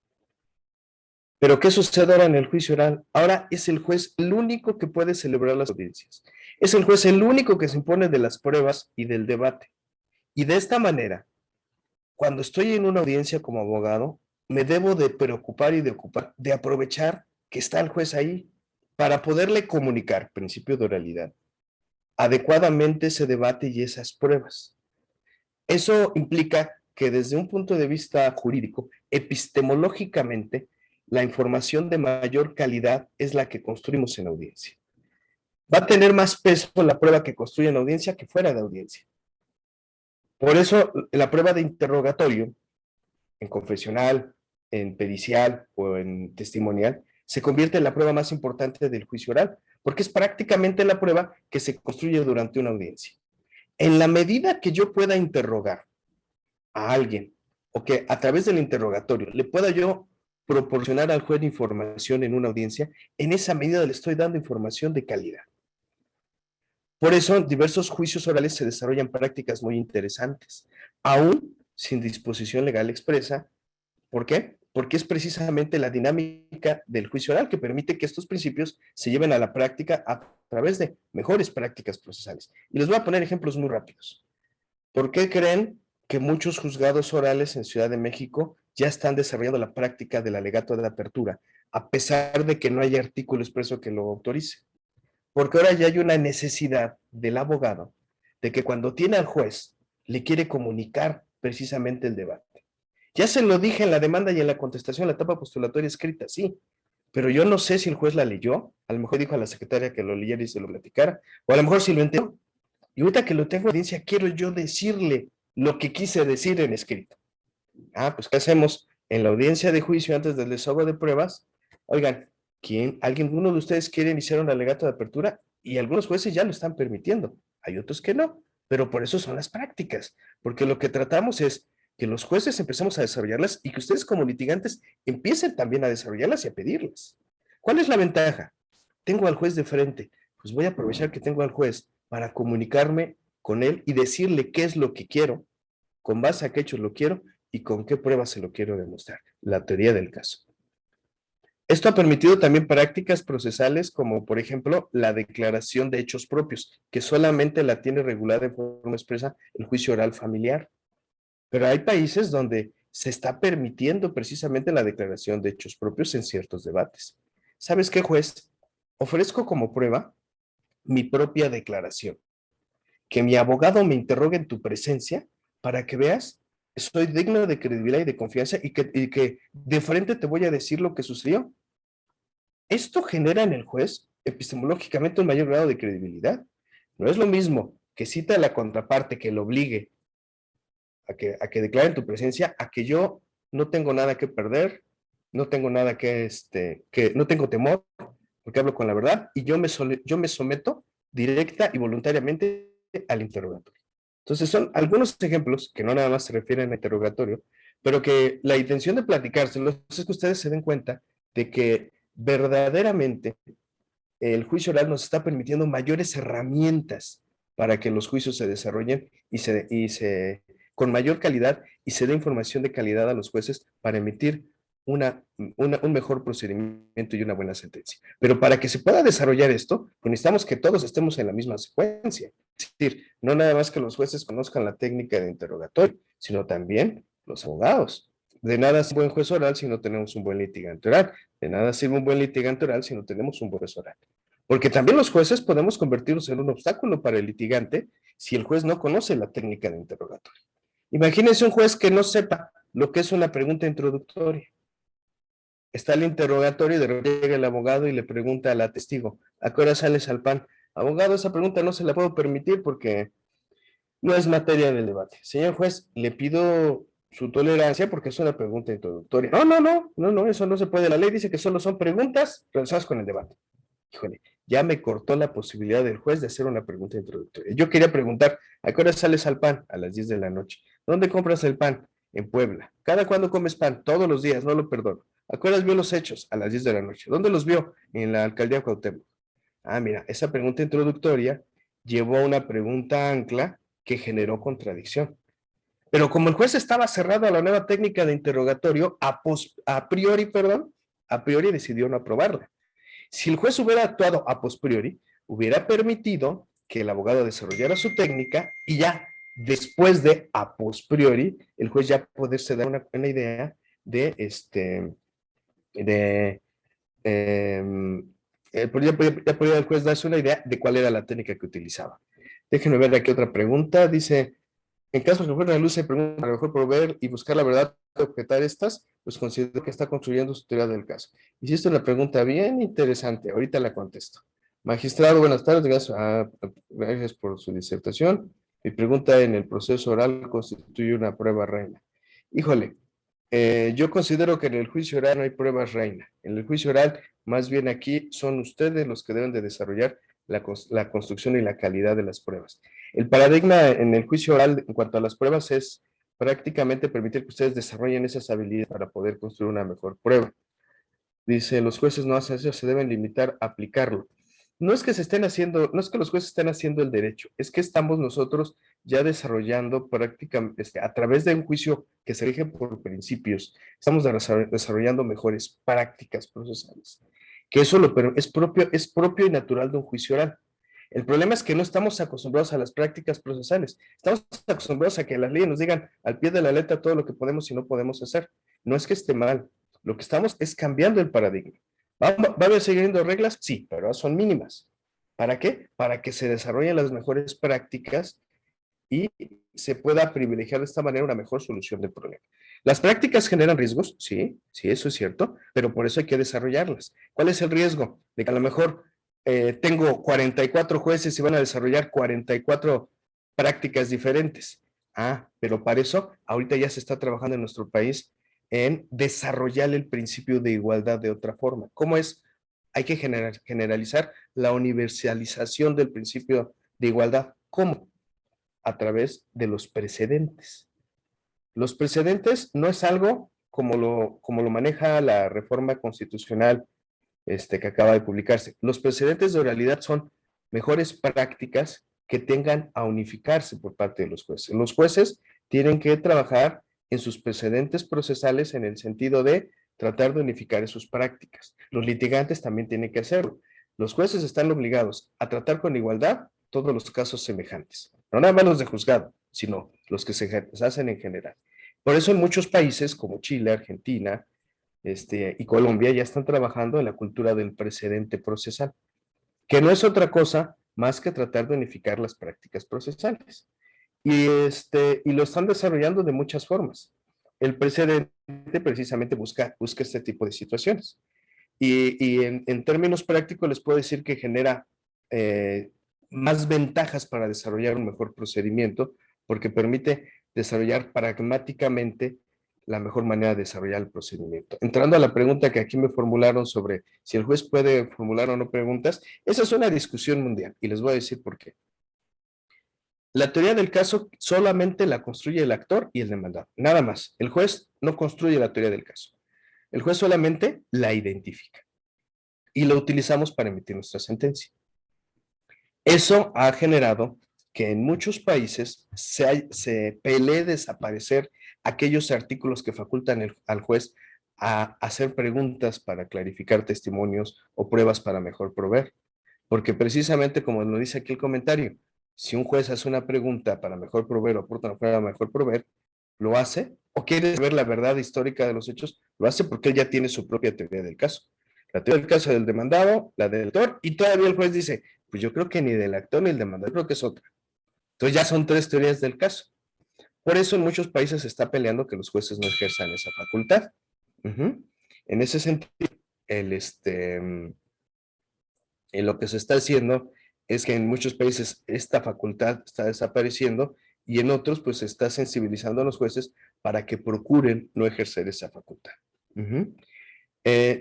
Pero ¿qué sucede ahora en el juicio oral? Ahora es el juez el único que puede celebrar las audiencias. Es el juez el único que se impone de las pruebas y del debate. Y de esta manera, cuando estoy en una audiencia como abogado, me debo de preocupar y de aprovechar que está el juez ahí para poderle comunicar, principio de oralidad, adecuadamente ese debate y esas pruebas. Eso implica que desde un punto de vista jurídico, epistemológicamente, la información de mayor calidad es la que construimos en audiencia. Va a tener más peso la prueba que construye en audiencia que fuera de audiencia. Por eso, la prueba de interrogatorio, en confesional, en pericial o en testimonial, se convierte en la prueba más importante del juicio oral, porque es prácticamente la prueba que se construye durante una audiencia. En la medida que yo pueda interrogar a alguien o que a través del interrogatorio le pueda yo proporcionar al juez información en una audiencia, en esa medida le estoy dando información de calidad. Por eso, en diversos juicios orales se desarrollan prácticas muy interesantes, aún sin disposición legal expresa. ¿Por qué? Porque es precisamente la dinámica del juicio oral que permite que estos principios se lleven a la práctica a través de mejores prácticas procesales. Y les voy a poner ejemplos muy rápidos. ¿Por qué creen que muchos juzgados orales en Ciudad de México ya están desarrollando la práctica del alegato de apertura, a pesar de que no hay artículo expreso que lo autorice? Porque ahora ya hay una necesidad del abogado de que cuando tiene al juez le quiere comunicar precisamente el debate. Ya se lo dije en la demanda y en la contestación, la etapa postulatoria escrita, sí, pero yo no sé si el juez la leyó, a lo mejor dijo a la secretaria que lo leyera y se lo platicara, o a lo mejor si lo entendió. Y ahorita que lo tengo en audiencia, quiero yo decirle lo que quise decir en escrito. Pues ¿qué hacemos? En la audiencia de juicio, antes del desahogo de pruebas, oigan, uno de ustedes quiere iniciar un alegato de apertura? Y algunos jueces ya lo están permitiendo, hay otros que no, pero por eso son las prácticas, porque lo que tratamos es que los jueces empecemos a desarrollarlas y que ustedes como litigantes empiecen también a desarrollarlas y a pedirlas. ¿Cuál es la ventaja? Tengo al juez de frente, pues voy a aprovechar que tengo al juez para comunicarme con él y decirle qué es lo que quiero, con base a qué hechos lo quiero, y con qué pruebas se lo quiero demostrar. La teoría del caso. Esto ha permitido también prácticas procesales como, por ejemplo, la declaración de hechos propios, que solamente la tiene regulada en forma expresa el juicio oral familiar. Pero hay países donde se está permitiendo precisamente la declaración de hechos propios en ciertos debates. ¿Sabes qué, juez? Ofrezco como prueba mi propia declaración, que mi abogado me interrogue en tu presencia para que veas que soy digno de credibilidad y de confianza y que de frente te voy a decir lo que sucedió. Esto genera en el juez epistemológicamente un mayor grado de credibilidad. No es lo mismo que cita a la contraparte que lo obligue a que declare en tu presencia, a que yo no tengo nada que perder, no tengo nada que no tengo temor, porque hablo con la verdad, y yo me someto directa y voluntariamente al interrogatorio. Entonces son algunos ejemplos que no nada más se refieren al interrogatorio, pero que la intención de platicárselos es que ustedes se den cuenta de que verdaderamente el juicio oral nos está permitiendo mayores herramientas para que los juicios se desarrollen con mayor calidad y se dé información de calidad a los jueces para emitir un mejor procedimiento y una buena sentencia. Pero para que se pueda desarrollar esto, pues necesitamos que todos estemos en la misma secuencia. Es decir, no nada más que los jueces conozcan la técnica de interrogatorio, sino también los abogados. De nada sirve un buen juez oral si no tenemos un buen litigante oral. De nada sirve un buen litigante oral si no tenemos un buen juez oral. Porque también los jueces podemos convertirnos en un obstáculo para el litigante si el juez no conoce la técnica de interrogatorio. Imagínense un juez que no sepa lo que es una pregunta introductoria. Está el interrogatorio y de repente llega el abogado y le pregunta a la testigo, ¿a qué hora sales al PAN? Abogado, esa pregunta no se la puedo permitir porque no es materia del debate. Señor juez, le pido su tolerancia porque es una pregunta introductoria. No, eso no se puede. La ley dice que solo son preguntas relacionadas con el debate. Híjole, ya me cortó la posibilidad del juez de hacer una pregunta introductoria. Yo quería preguntar, ¿a qué hora sales al PAN? A las 10 de la noche. ¿Dónde compras el pan? En Puebla. ¿Cada cuándo comes pan? Todos los días, no lo perdono. ¿A qué horas vio los hechos? A las 10 de la noche. ¿Dónde los vio? En la alcaldía de Cuauhtémoc. Ah, mira, esa pregunta introductoria llevó a una pregunta ancla que generó contradicción. Pero como el juez estaba cerrado a la nueva técnica de interrogatorio, a priori decidió no aprobarla. Si el juez hubiera actuado a posteriori, hubiera permitido que el abogado desarrollara su técnica y ya después de a posteriori, el juez ya poderse dar una idea de ya podía el juez darse una idea de cuál era la técnica que utilizaba. Déjenme ver aquí otra pregunta. Dice, en caso de que fuera la luz se pregunta a lo mejor por ver y buscar la verdad de objetar estas, pues considero que está construyendo su teoría del caso. Hiciste una pregunta bien interesante, ahorita la contesto. Magistrado, buenas tardes, gracias por su disertación. Mi pregunta en el proceso oral constituye una prueba reina. Híjole, yo considero que en el juicio oral no hay pruebas reina. En el juicio oral, más bien aquí son ustedes los que deben de desarrollar la construcción y la calidad de las pruebas. El paradigma en el juicio oral en cuanto a las pruebas es prácticamente permitir que ustedes desarrollen esas habilidades para poder construir una mejor prueba. Dice, los jueces no hacen eso, se deben limitar a aplicarlo. No es que los jueces estén haciendo el derecho, es que estamos nosotros ya desarrollando prácticamente, a través de un juicio que se rige por principios, estamos desarrollando mejores prácticas procesales. Que eso es propio y natural de un juicio oral. El problema es que no estamos acostumbrados a las prácticas procesales. Estamos acostumbrados a que las leyes nos digan al pie de la letra todo lo que podemos y no podemos hacer. No es que esté mal. Lo que estamos es cambiando el paradigma. ¿Va a haber siguiendo reglas? Sí, pero son mínimas. ¿Para qué? Para que se desarrollen las mejores prácticas y se pueda privilegiar de esta manera una mejor solución del problema. ¿Las prácticas generan riesgos? Sí, sí, eso es cierto, pero por eso hay que desarrollarlas. ¿Cuál es el riesgo? De que a lo mejor tengo 44 jueces y van a desarrollar 44 prácticas diferentes. Ah, pero para eso ahorita ya se está trabajando en nuestro país en desarrollar el principio de igualdad de otra forma. ¿Cómo es? Hay que generalizar la universalización del principio de igualdad. ¿Cómo? A través de los precedentes. Los precedentes no es algo como lo maneja la reforma constitucional que acaba de publicarse. Los precedentes de oralidad son mejores prácticas que tengan a unificarse por parte de los jueces. Los jueces tienen que trabajar en sus precedentes procesales en el sentido de tratar de unificar sus prácticas. Los litigantes también tienen que hacerlo. Los jueces están obligados a tratar con igualdad todos los casos semejantes. No nada más los de juzgado, sino los que se hacen en general. Por eso en muchos países como Chile, Argentina, y Colombia ya están trabajando en la cultura del precedente procesal, que no es otra cosa más que tratar de unificar las prácticas procesales. Y lo están desarrollando de muchas formas. El precedente precisamente busca este tipo de situaciones. Y en términos prácticos les puedo decir que genera más ventajas para desarrollar un mejor procedimiento, porque permite desarrollar pragmáticamente la mejor manera de desarrollar el procedimiento. Entrando a la pregunta que aquí me formularon sobre si el juez puede formular o no preguntas, esa es una discusión mundial y les voy a decir por qué. La teoría del caso solamente la construye el actor y el demandado, nada más. El juez no construye la teoría del caso. El juez solamente la identifica y lo utilizamos para emitir nuestra sentencia. Eso ha generado que en muchos países se pelee desaparecer aquellos artículos que facultan al juez a hacer preguntas para clarificar testimonios o pruebas para mejor proveer. Porque precisamente como lo dice aquí el comentario, si un juez hace una pregunta para mejor proveer o aporta una prueba para mejor proveer, lo hace, o quiere saber la verdad histórica de los hechos, lo hace porque él ya tiene su propia teoría del caso. La teoría del caso del demandado, la del actor, y todavía el juez dice, pues yo creo que ni del actor ni del demandado, creo que es otra. Entonces ya son tres teorías del caso. Por eso en muchos países se está peleando que los jueces no ejerzan esa facultad. En ese sentido, lo que se está haciendo es que en muchos países esta facultad está desapareciendo y en otros pues se está sensibilizando a los jueces para que procuren no ejercer esa facultad.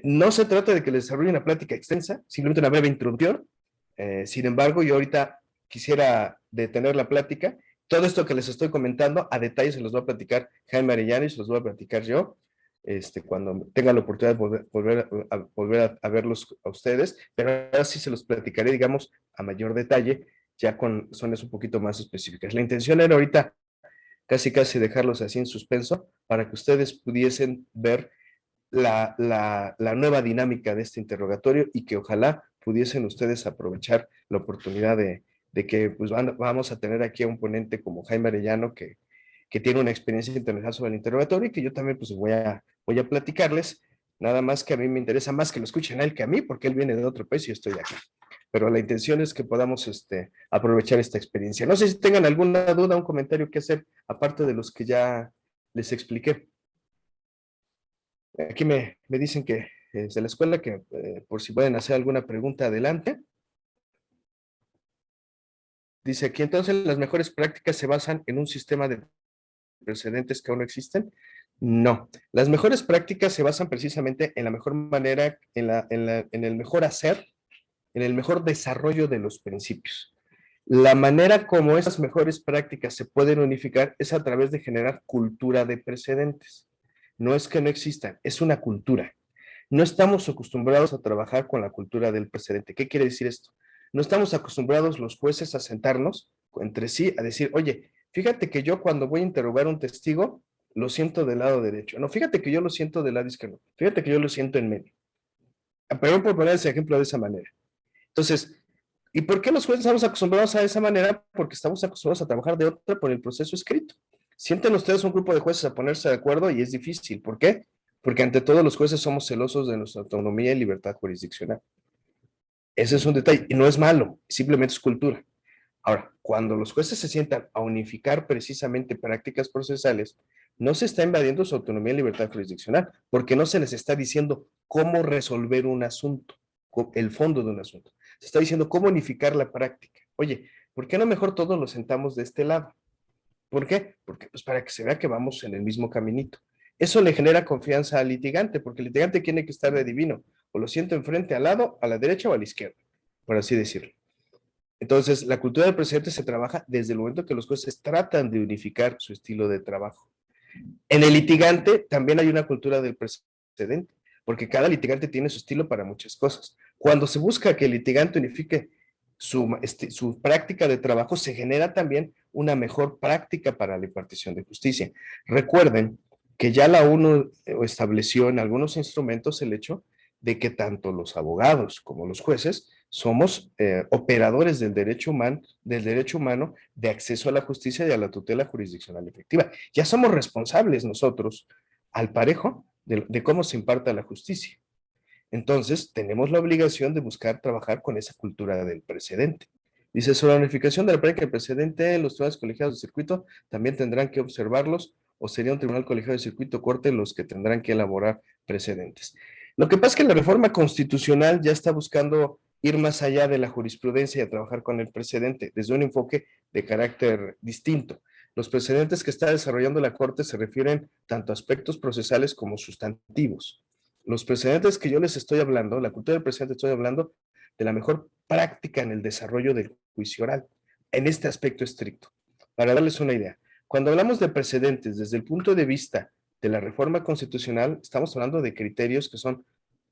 No se trata de que les desarrolle una plática extensa, simplemente una breve introducción. Sin embargo, yo ahorita quisiera detener la plática. Todo esto que les estoy comentando, a detalle se los va a platicar Jaime Arellano y se los voy a platicar yo, cuando tenga la oportunidad de volver a verlos a ustedes, pero ahora sí se los platicaré, digamos, a mayor detalle, ya con zonas un poquito más específicas. La intención era ahorita casi dejarlos así en suspenso para que ustedes pudiesen ver la nueva dinámica de este interrogatorio y que ojalá pudiesen ustedes aprovechar la oportunidad de que pues, vamos a tener aquí a un ponente como Jaime Arellano que tiene una experiencia internacional sobre el interrogatorio y que yo también pues voy a platicarles, nada más que a mí me interesa más que lo escuchen a él que a mí, porque él viene de otro país y yo estoy aquí. Pero la intención es que podamos aprovechar esta experiencia. No sé si tengan alguna duda, un comentario que hacer, aparte de los que ya les expliqué. Aquí me dicen que es de la escuela, que por si pueden hacer alguna pregunta, adelante. Dice aquí, entonces, las mejores prácticas se basan en un sistema de precedentes que aún no existen. No, las mejores prácticas se basan precisamente en la mejor manera, en el mejor hacer, en el mejor desarrollo de los principios. La manera como esas mejores prácticas se pueden unificar es a través de generar cultura de precedentes. No es que no existan, es una cultura. No estamos acostumbrados a trabajar con la cultura del precedente. ¿Qué quiere decir esto? No estamos acostumbrados los jueces a sentarnos entre sí a decir, oye, fíjate que yo cuando voy a interrogar a un testigo, lo siento del lado derecho. No, fíjate que yo lo siento del lado izquierdo. Fíjate que yo lo siento en medio. Pero por poner ese ejemplo de esa manera. Entonces, ¿y por qué los jueces estamos acostumbrados a esa manera? Porque estamos acostumbrados a trabajar de otra por el proceso escrito. Sienten ustedes un grupo de jueces a ponerse de acuerdo y es difícil. ¿Por qué? Porque ante todo los jueces somos celosos de nuestra autonomía y libertad jurisdiccional. Ese es un detalle, y no es malo, simplemente es cultura. Ahora, cuando los jueces se sientan a unificar precisamente prácticas procesales, no se está invadiendo su autonomía y libertad jurisdiccional, porque no se les está diciendo cómo resolver un asunto, el fondo de un asunto. Se está diciendo cómo unificar la práctica. Oye, ¿por qué no mejor todos los sentamos de este lado? ¿Por qué? Porque pues para que se vea que vamos en el mismo caminito. Eso le genera confianza al litigante, porque el litigante tiene que estar de divino. O lo siento enfrente, al lado, a la derecha o a la izquierda, por así decirlo. Entonces, la cultura del precedente se trabaja desde el momento que los jueces tratan de unificar su estilo de trabajo. En el litigante también hay una cultura del precedente, porque cada litigante tiene su estilo para muchas cosas. Cuando se busca que el litigante unifique su práctica de trabajo, se genera también una mejor práctica para la impartición de justicia. Recuerden que ya la ONU estableció en algunos instrumentos el hecho de que tanto los abogados como los jueces somos operadores del derecho humano de acceso a la justicia y a la tutela jurisdiccional efectiva. Ya somos responsables nosotros al parejo de cómo se imparta la justicia. Entonces, tenemos la obligación de buscar trabajar con esa cultura del precedente. Dice, sobre la unificación de la práctica del precedente, los tribunales colegiados de circuito también tendrán que observarlos, o sería un tribunal colegiado de circuito corte los que tendrán que elaborar precedentes. Lo que pasa es que la reforma constitucional ya está buscando ir más allá de la jurisprudencia y a trabajar con el precedente, desde un enfoque de carácter distinto. Los precedentes que está desarrollando la Corte se refieren tanto a aspectos procesales como sustantivos. Los precedentes que yo les estoy hablando, la cultura del precedente, estoy hablando de la mejor práctica en el desarrollo del juicio oral, en este aspecto estricto. Para darles una idea, cuando hablamos de precedentes desde el punto de vista de la reforma constitucional, estamos hablando de criterios que son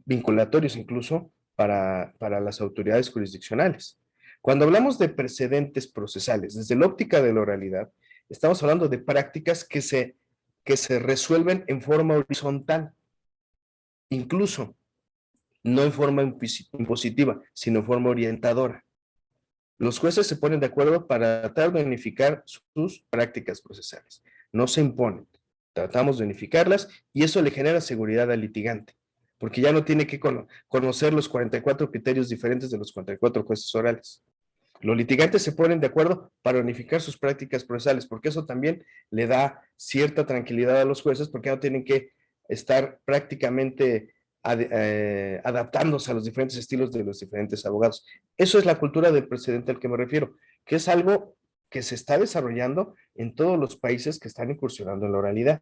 vinculatorios incluso para las autoridades jurisdiccionales. Cuando hablamos de precedentes procesales, desde la óptica de la oralidad, estamos hablando de prácticas que se resuelven en forma horizontal, incluso no en forma impositiva, sino en forma orientadora. Los jueces se ponen de acuerdo para tratar de unificar sus prácticas procesales. No se imponen, tratamos de unificarlas y eso le genera seguridad al litigante, porque ya no tiene que conocer los 44 criterios diferentes de los 44 jueces orales. Los litigantes se ponen de acuerdo para unificar sus prácticas procesales, porque eso también le da cierta tranquilidad a los jueces, porque no tienen que estar prácticamente adaptándose a los diferentes estilos de los diferentes abogados. Eso es la cultura del precedente al que me refiero, que es algo que se está desarrollando en todos los países que están incursionando en la oralidad.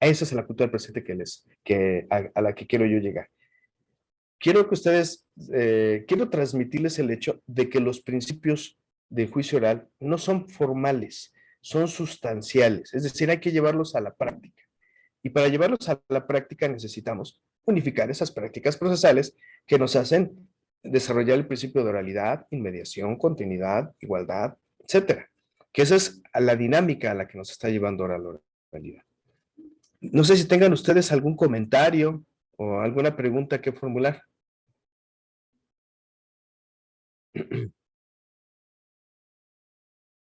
Esa es la cultura del precedente a la que quiero yo llegar. Quiero que ustedes, quiero transmitirles el hecho de que los principios del juicio oral no son formales, son sustanciales, es decir, hay que llevarlos a la práctica. Y para llevarlos a la práctica necesitamos unificar esas prácticas procesales que nos hacen desarrollar el principio de oralidad, inmediación, continuidad, igualdad, etcétera. Que esa es la dinámica a la que nos está llevando ahora la oralidad. No sé si tengan ustedes algún comentario o alguna pregunta que formular.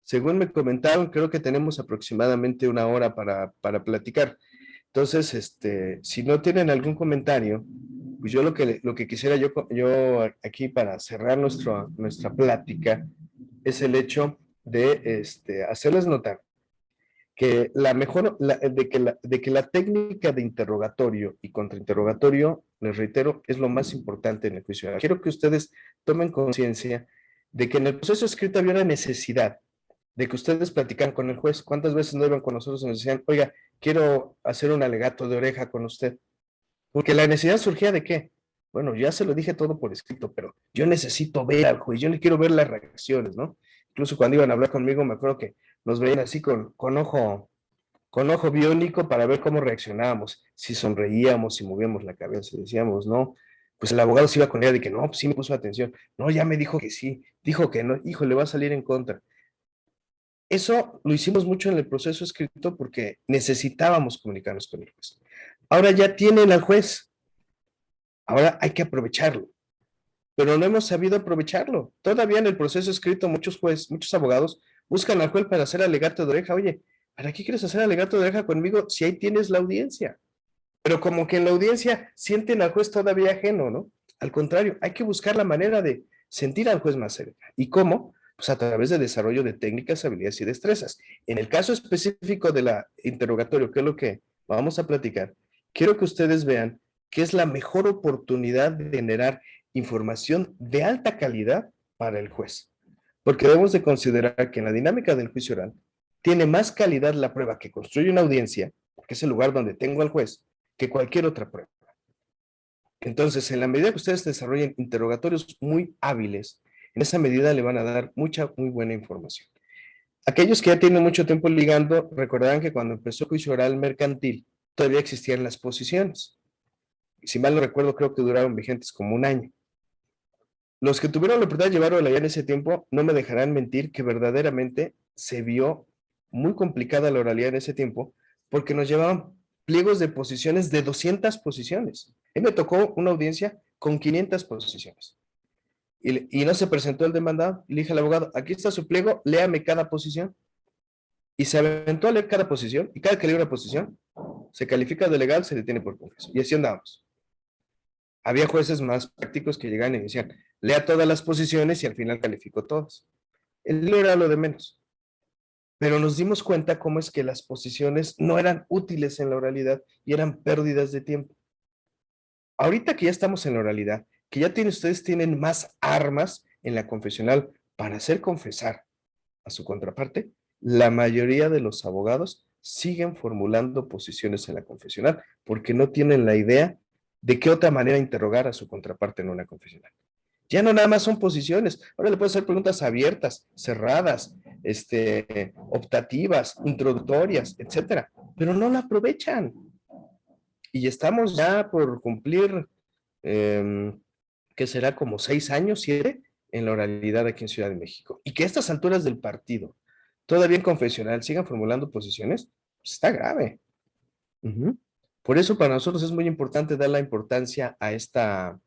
Según me comentaron, creo que tenemos aproximadamente una hora para platicar. Entonces, si no tienen algún comentario, pues yo lo que quisiera yo aquí para cerrar nuestra plática es el hecho de hacerles notar que de que la técnica de interrogatorio y contrainterrogatorio, les reitero, es lo más importante en el juicio oral. Quiero que ustedes tomen conciencia de que en el proceso escrito había una necesidad de que ustedes platicaran con el juez. ¿Cuántas veces no iban con nosotros y nos decían, oiga, quiero hacer un alegato de oreja con usted? Porque la necesidad surgía de qué? Bueno, ya se lo dije todo por escrito, pero yo necesito ver al juez, yo le quiero ver las reacciones, ¿no? Incluso cuando iban a hablar conmigo, me acuerdo que nos veían así con ojo biónico para ver cómo reaccionábamos, si sonreíamos, si movíamos la cabeza, decíamos, no, pues el abogado se iba con la idea de que no, pues sí me puso atención, no, ya me dijo que sí, dijo que no, hijo, le va a salir en contra. Eso lo hicimos mucho en el proceso escrito porque necesitábamos comunicarnos con el juez. Ahora ya tienen al juez, ahora hay que aprovecharlo, pero no hemos sabido aprovecharlo. Todavía en el proceso escrito muchos abogados buscan al juez para hacer alegato de oreja. Oye, ¿para qué quieres hacer alegato de oreja conmigo si ahí tienes la audiencia? Pero como que en la audiencia sienten al juez todavía ajeno, ¿no? Al contrario, hay que buscar la manera de sentir al juez más cerca. ¿Y cómo? Pues a través de desarrollo de técnicas, habilidades y destrezas. En el caso específico de la interrogatorio, que es lo que vamos a platicar, quiero que ustedes vean que es la mejor oportunidad de generar información de alta calidad para el juez. Porque debemos de considerar que en la dinámica del juicio oral tiene más calidad la prueba que construye una audiencia, que es el lugar donde tengo al juez, que cualquier otra prueba. Entonces, en la medida que ustedes desarrollen interrogatorios muy hábiles, en esa medida le van a dar mucha, muy buena información. Aquellos que ya tienen mucho tiempo ligando, recordarán que cuando empezó el juicio oral mercantil, todavía existían las posiciones. Si mal no recuerdo, creo que duraron vigentes como un año. Los que tuvieron la oportunidad de llevarlo allá en ese tiempo no me dejarán mentir que verdaderamente se vio muy complicada la oralidad en ese tiempo porque nos llevaban pliegos de posiciones de 200 posiciones. A mí me tocó una audiencia con 500 posiciones y no se presentó el demandado. Le dije al abogado, aquí está su pliego, léame cada posición. Y se aventó a leer cada posición y cada que lee una posición se califica de legal, se detiene por confeso. Y así andábamos. Había jueces más prácticos que llegaban y decían, lea todas las posiciones y al final calificó todas. El libro era lo de menos. Pero nos dimos cuenta cómo es que las posiciones no eran útiles en la oralidad y eran pérdidas de tiempo. Ahorita que ya estamos en la oralidad, que ya ustedes tienen más armas en la confesional para hacer confesar a su contraparte, la mayoría de los abogados siguen formulando posiciones en la confesional porque no tienen la idea de qué otra manera interrogar a su contraparte en una confesional. Ya no nada más son posiciones, ahora le puedes hacer preguntas abiertas, cerradas, optativas, introductorias, etcétera, pero no la aprovechan. Y estamos ya por cumplir, que será como 6 años, 7, en la oralidad aquí en Ciudad de México. Y que a estas alturas del partido, todavía en confesional, sigan formulando posiciones, pues está grave. Uh-huh. Por eso para nosotros es muy importante dar la importancia a esta,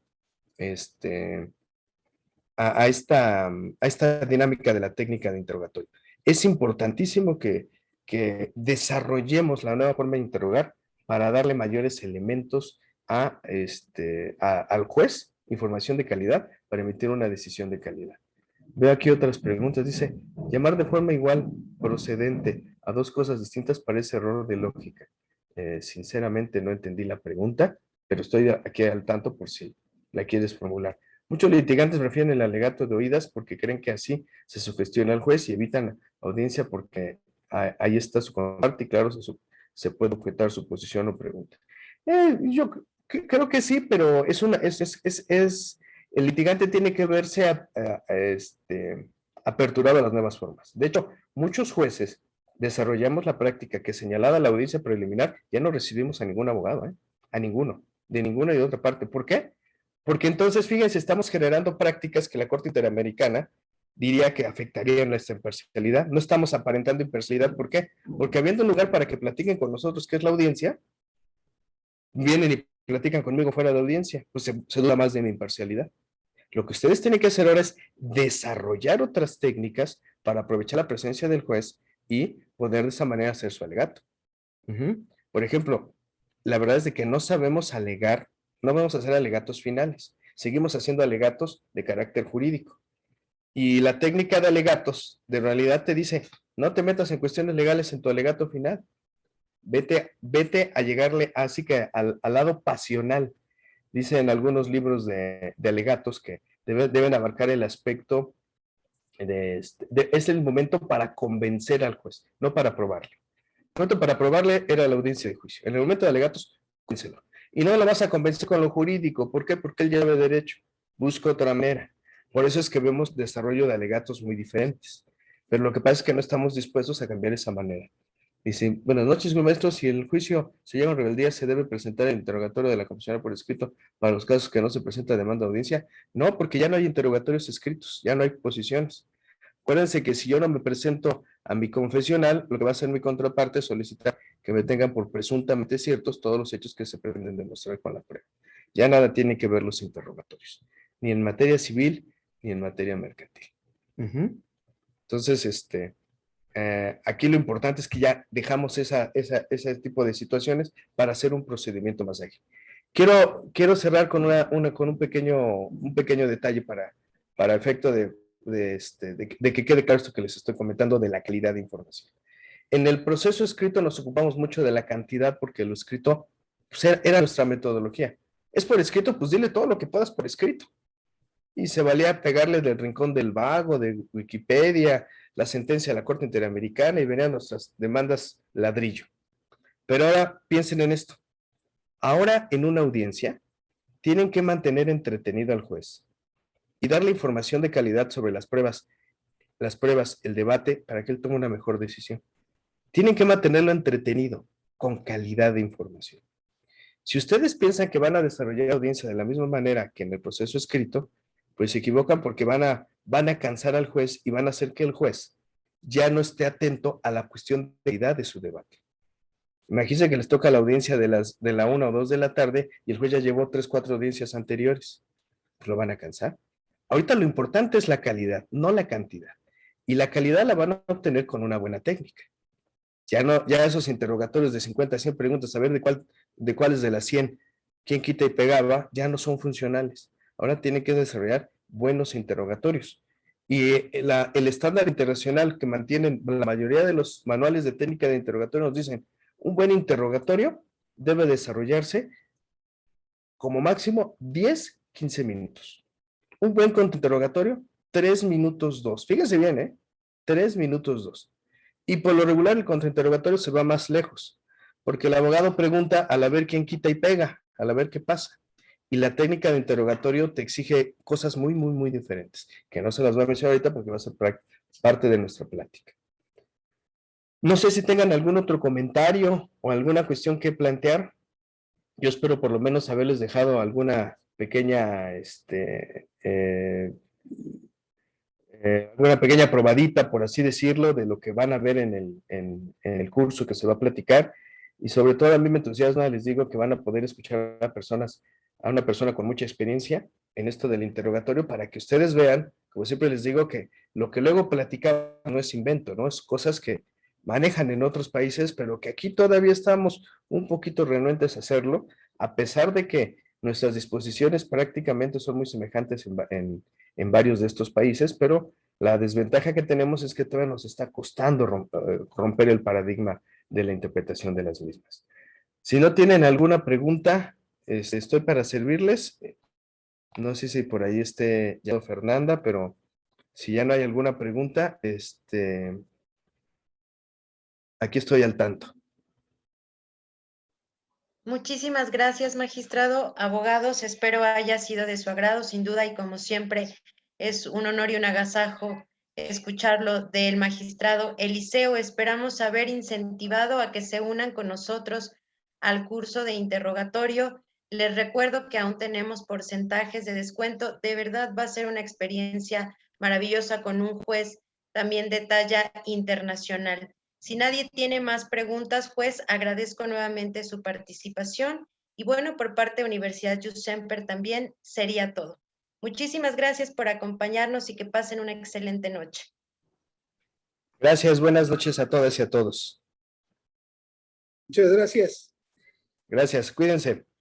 este, a esta dinámica de la técnica de interrogatorio. Es importantísimo que desarrollemos la nueva forma de interrogar para darle mayores elementos al juez, información de calidad, para emitir una decisión de calidad. Veo aquí otras preguntas. Dice, llamar de forma igual procedente a dos cosas distintas parece error de lógica. Sinceramente no entendí la pregunta, pero estoy aquí al tanto por si la quieres formular. Muchos litigantes prefieren el alegato de oídas porque creen que así se sugestiona al juez y evitan audiencia porque ahí está su contraparte y claro, se puede objetar su posición o pregunta. Yo creo que sí, pero el litigante tiene que verse aperturado a las nuevas formas. De hecho, muchos jueces desarrollamos la práctica que señalada la audiencia preliminar, ya no recibimos a ningún abogado, a ninguno, de ninguna y de otra parte. ¿Por qué? Porque entonces, fíjense, estamos generando prácticas que la Corte Interamericana diría que afectarían nuestra imparcialidad. No estamos aparentando imparcialidad. ¿Por qué? Porque habiendo un lugar para que platiquen con nosotros, que es la audiencia, vienen y platican conmigo fuera de audiencia, pues se duda más de mi imparcialidad. Lo que ustedes tienen que hacer ahora es desarrollar otras técnicas para aprovechar la presencia del juez y poder de esa manera hacer su alegato. Por ejemplo, la verdad es de que no sabemos alegar, no vamos a hacer alegatos finales, seguimos haciendo alegatos de carácter jurídico. Y la técnica de alegatos de realidad te dice, no te metas en cuestiones legales en tu alegato final, vete a llegarle así que al lado pasional. Dicen algunos libros de alegatos que deben abarcar el aspecto es el momento para convencer al juez, no para probarle. El momento para probarle era la audiencia de juicio. En el momento de alegatos, convéncelo. Y no lo vas a convencer con lo jurídico. ¿Por qué? Porque él ya ve derecho. Busca otra manera. Por eso es que vemos desarrollo de alegatos muy diferentes. Pero lo que pasa es que no estamos dispuestos a cambiar esa manera. Dice, buenas noches, mi maestro. Si el juicio se llama rebeldía, ¿se debe presentar el interrogatorio de la confesional por escrito para los casos que no se presenta demanda de audiencia? No, porque ya no hay interrogatorios escritos, ya no hay posiciones. Acuérdense que si yo no me presento a mi confesional, lo que va a hacer mi contraparte es solicitar que me tengan por presuntamente ciertos todos los hechos que se pretenden demostrar con la prueba. Ya nada tiene que ver los interrogatorios, ni en materia civil, ni en materia mercantil. Entonces, aquí lo importante es que ya dejamos ese tipo de situaciones para hacer un procedimiento más ágil. Quiero cerrar con, con un pequeño detalle para efecto de que quede claro esto que les estoy comentando de la calidad de información. En el proceso escrito nos ocupamos mucho de la cantidad porque lo escrito pues, era nuestra metodología. Es por escrito, pues dile todo lo que puedas por escrito. Y se valía pegarle del rincón del vago, de Wikipedia, la sentencia de la Corte Interamericana y venían nuestras demandas ladrillo. Pero ahora piensen en esto. Ahora en una audiencia tienen que mantener entretenido al juez y darle información de calidad sobre las pruebas, el debate, para que él tome una mejor decisión. Tienen que mantenerlo entretenido, con calidad de información. Si ustedes piensan que van a desarrollar audiencia de la misma manera que en el proceso escrito, Pues se equivocan porque van a cansar al juez y van a hacer que el juez ya no esté atento a la cuestión de calidad de su debate. Imagínense que les toca la audiencia de la 1 o 2 de la tarde y el juez ya llevó 3, 4 audiencias anteriores. Pues lo van a cansar. Ahorita lo importante es la calidad, no la cantidad. Y la calidad la van a obtener con una buena técnica. Ya esos interrogatorios de 50 a 100 preguntas, a ver de cuáles de las 100, quién quita y pegaba, ya no son funcionales. Ahora tienen que desarrollar buenos interrogatorios. Y el estándar internacional que mantienen la mayoría de los manuales de técnica de interrogatorio nos dicen, un buen interrogatorio debe desarrollarse como máximo 10, 15 minutos. Un buen contrainterrogatorio, 3 minutos 2. Fíjense bien, 3 minutos 2. Y por lo regular el contrainterrogatorio se va más lejos, porque el abogado pregunta a la ver quién quita y pega, a la ver qué pasa. Y la técnica de interrogatorio te exige cosas muy, muy, muy diferentes, que no se las voy a mencionar ahorita porque va a ser parte de nuestra plática. No sé si tengan algún otro comentario o alguna cuestión que plantear. Yo espero por lo menos haberles dejado alguna pequeña una pequeña probadita, por así decirlo, de lo que van a ver en el curso que se va a platicar. Y sobre todo a mí me entusiasma, les digo que van a poder escuchar a una persona con mucha experiencia en esto del interrogatorio para que ustedes vean, como siempre les digo, que lo que luego platicamos no es invento, ¿no? Es cosas que manejan en otros países, pero que aquí todavía estamos un poquito renuentes a hacerlo, a pesar de que nuestras disposiciones prácticamente son muy semejantes en varios de estos países, pero la desventaja que tenemos es que todavía nos está costando romper el paradigma de la interpretación de las mismas. Si no tienen alguna pregunta, estoy para servirles. No sé si por ahí esté ya Fernanda, pero si ya no hay alguna pregunta, aquí estoy al tanto. Muchísimas gracias, magistrado. Abogados, espero haya sido de su agrado, sin duda, y como siempre, es un honor y un agasajo escucharlo del magistrado Eliseo. Esperamos haber incentivado a que se unan con nosotros al curso de interrogatorio. Les recuerdo que aún tenemos porcentajes de descuento. De verdad va a ser una experiencia maravillosa con un juez también de talla internacional. Si nadie tiene más preguntas, pues agradezco nuevamente su participación y bueno, por parte de Universidad Jules Semper también sería todo. Muchísimas gracias por acompañarnos y que pasen una excelente noche. Gracias, buenas noches a todas y a todos. Muchas gracias. Gracias, cuídense.